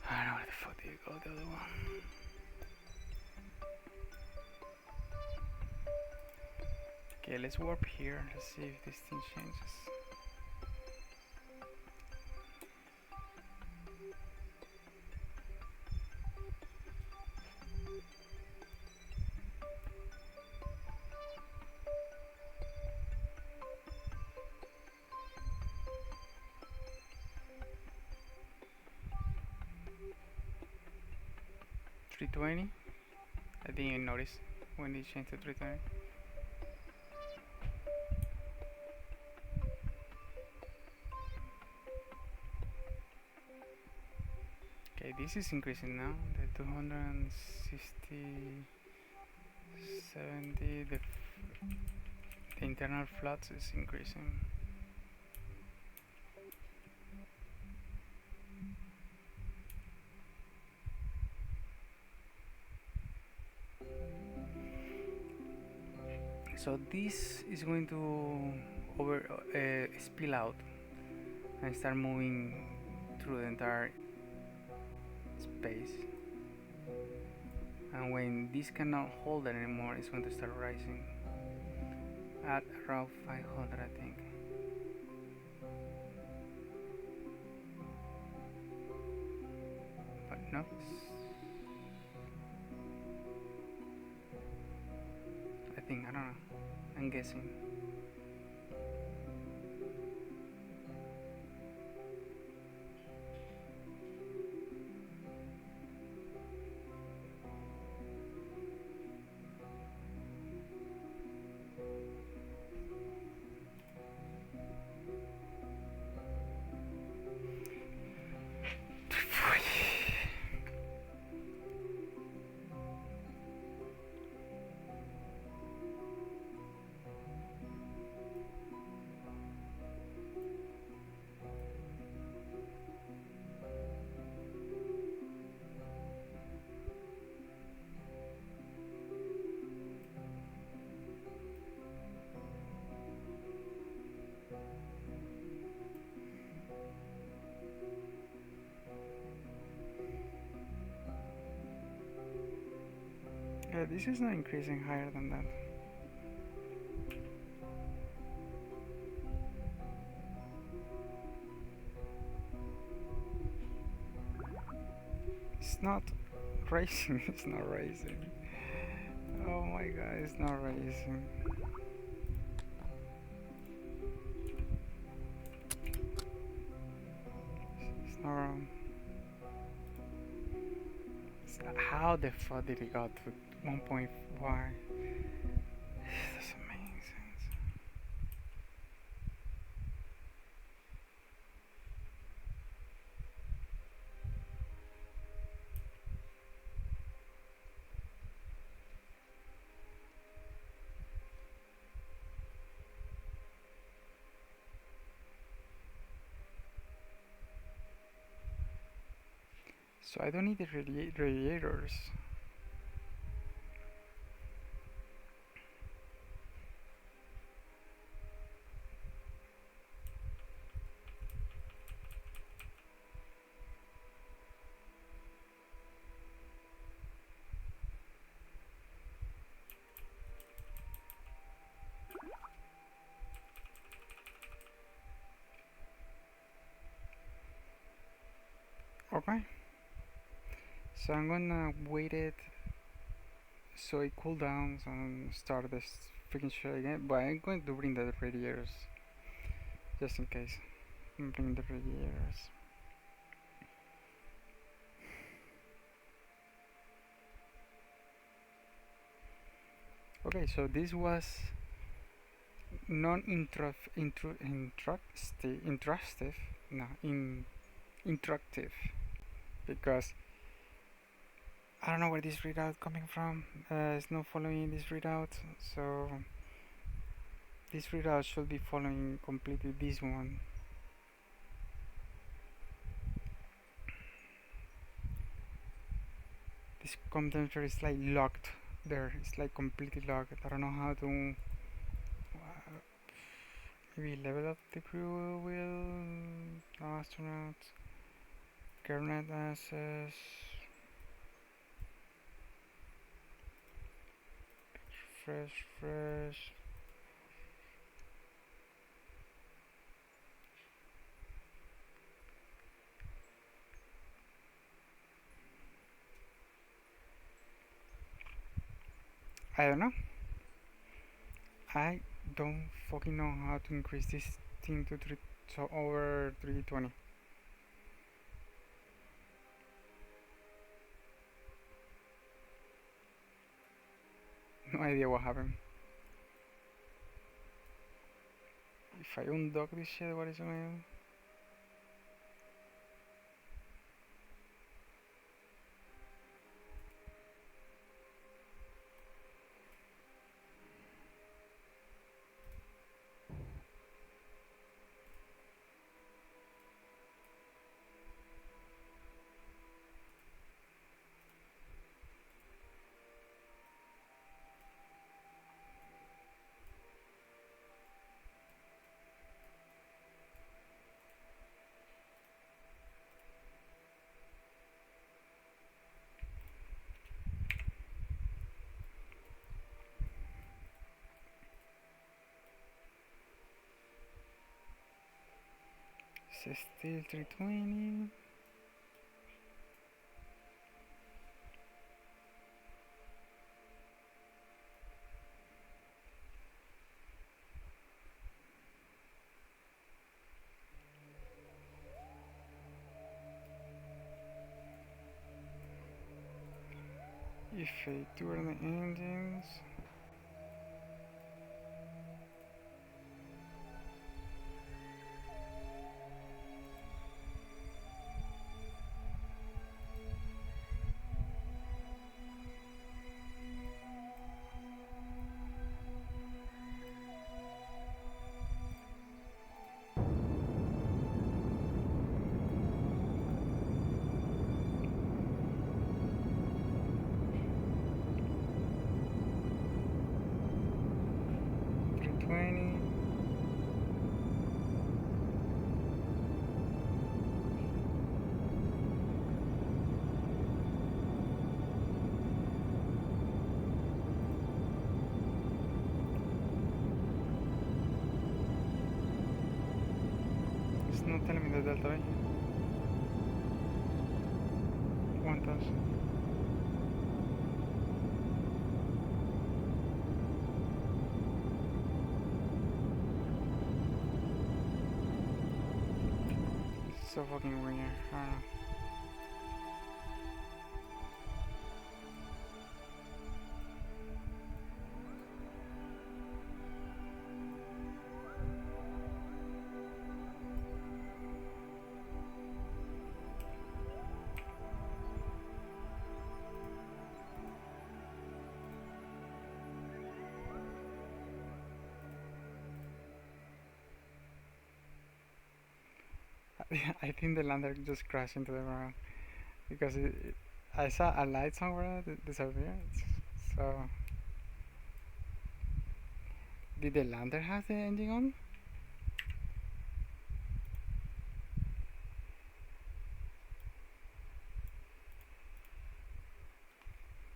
I don't know where the fuck did it go, the other one. Okay, let's warp here. Let's see if this thing changes. 320. I didn't notice when it changed to 320. Okay, this is increasing now. The 260, 70, the internal flux is increasing. So this is going to spill out and start moving through the entire space. And when this cannot hold it anymore, it's going to start rising at around 500, I think. But no. I think, I don't know. I'm guessing. Yeah, this is not increasing higher than that. It's not rising, it's not rising. Oh my god, it's not rising. It's not. How the fuck did it go to 1.5? Doesn't make sense. So I don't need the radiators. Okay. So I'm gonna wait it so it cool down and start this freaking shit again. But I'm going to bring the radiators just in case. I'm bringing the radiators. Okay, so this was interactive because I don't know where this readout coming from. It's not following this readout, so this readout should be following completely this one. This condenser is like locked there. It's like completely locked. I don't know how to maybe level up the crew wheel, astronauts, Kernet access, fresh. I don't know. I don't fucking know how to increase this thing to over 320. no idea what happened. If I undock this shit, what is going on? It's still 320. If I turn the engines, it's not telling me the delta V. 1000. So fucking weird. I don't know. I think the lander just crashed into the ground because I saw a light somewhere disappear. So, did the lander have the engine on?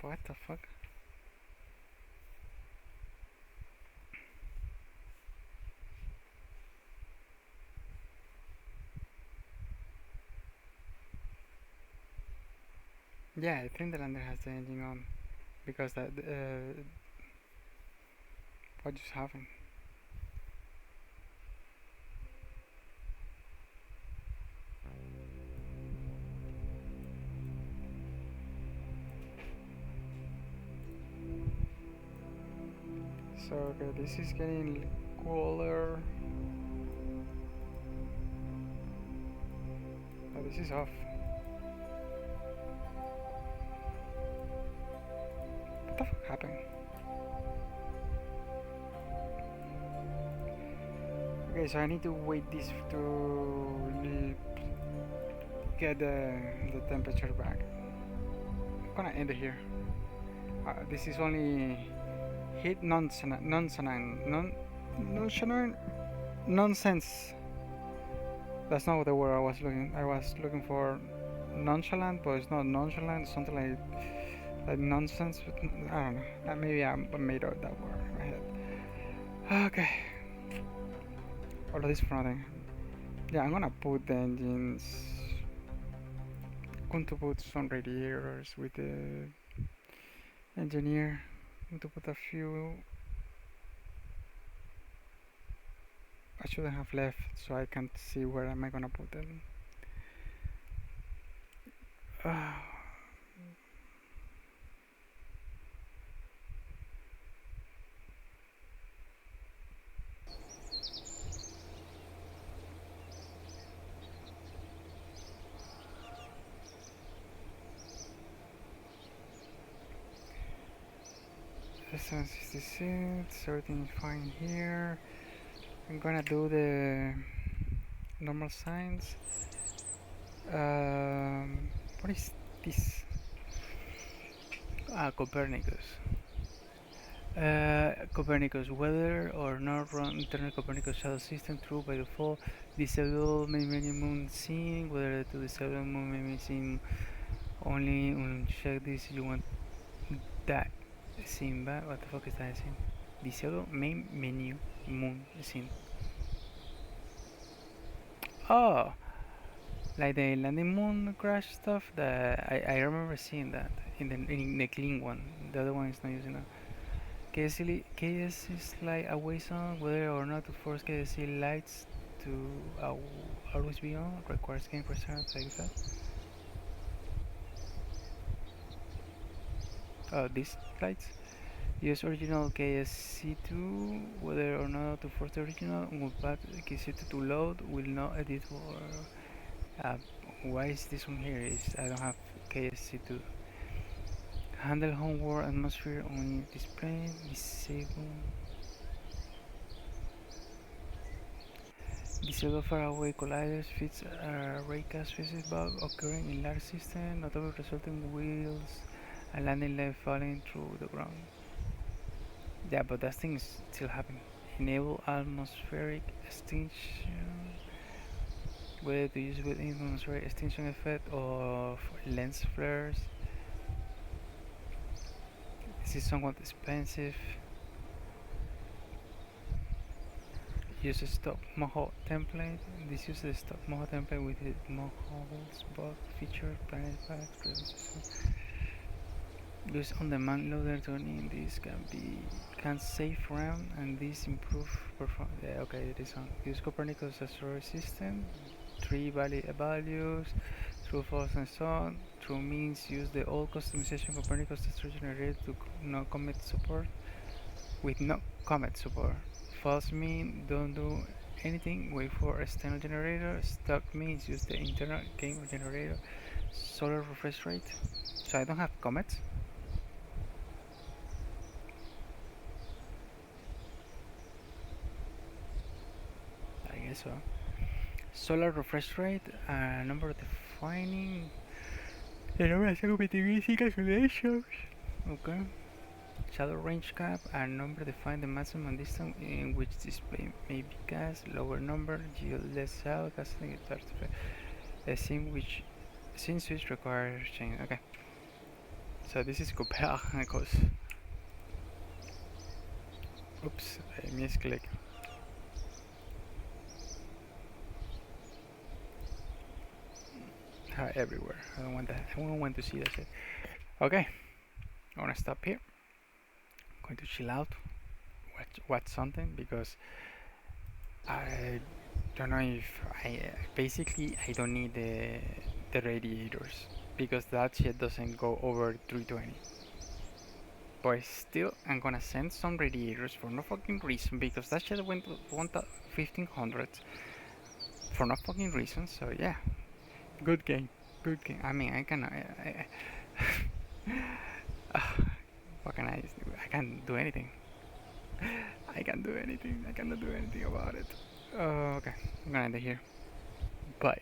What the fuck? Yeah, I think the lander has the engine on because that what just happened? So okay, this is getting cooler. Oh, this is off. What the fuck happened? Okay, so I need to wait this to get the temperature back. I'm gonna end it here. This is only hit nonsense. That's not the word I was looking. I was looking for nonchalant, but it's not nonchalant. It's something like nonsense. But I don't know. Maybe I made out that word in my head. Okay. All of this for nothing. Yeah, I'm gonna put the engines. I'm going to put some radiators with the engineer. I'm going to put a few. I shouldn't have left, so I can't see where am I gonna put them. 766, everything is fine here. I'm gonna do the normal signs. What is this? Copernicus. Copernicus, whether or not run internal Copernicus shadow system true by default, disable many moon scene, whether to disable moon may be seen only uncheck this if you want that scene back. What the fuck is that scene? Disable main menu moon scene. Oh, like the landing moon crash stuff. That I remember seeing that in the clean one. The other one is not using that. KS is like a ways on whether or not to force KSC lights to always be on requires game percent like that. These lights use original KSC2 whether or not to force the original Modpack KSC2 to load will not edit for why is this one here is I don't have KSC2. Handle homeward atmosphere on display disable. Disable faraway colliders fits a raycast physics bug occurring in large systems, notably resulting wheels and landing left falling through the ground. Yeah, but that thing is still happening. Enable atmospheric extinction. Whether to use with atmospheric extinction effect of lens flares. This is somewhat expensive. Use a stop moho template. This uses the stop moho template with the moho's bug feature, PlanetShine, use on-demand loader turning. This can save RAM and this improve performance. Yeah, okay, it is on. Use Copernicus as storage system. 3 values, true, false, and so on. True means use the old customization Copernicus tester generator to no commit support with no commit support. False means don't do anything, wait for external generator. Stock means use the internal game generator. Solar refresh rate. So I don't have comments. I guess so. Solar refresh rate, number defining. The number of compatibility calculations. Okay. Shadow range cap, a number define the maximum distance in which display may be cast. Lower number yield less shadow casting. A scene switch requires change. Okay. So this is Copernicus. Oops, I misclicked. Everywhere. I don't want that. I don't want to see that shit. Okay, I want to stop here. I'm going to chill out, watch something because I don't know if basically I don't need the radiators because that shit doesn't go over 320. But still, I'm gonna send some radiators for no fucking reason because that shit went 1500 for no fucking reason. So yeah, good game, good game. I mean, I can. What can I do? I can't do anything. I can't do anything. I cannot do anything about it. Okay, I'm gonna end it here. Bye.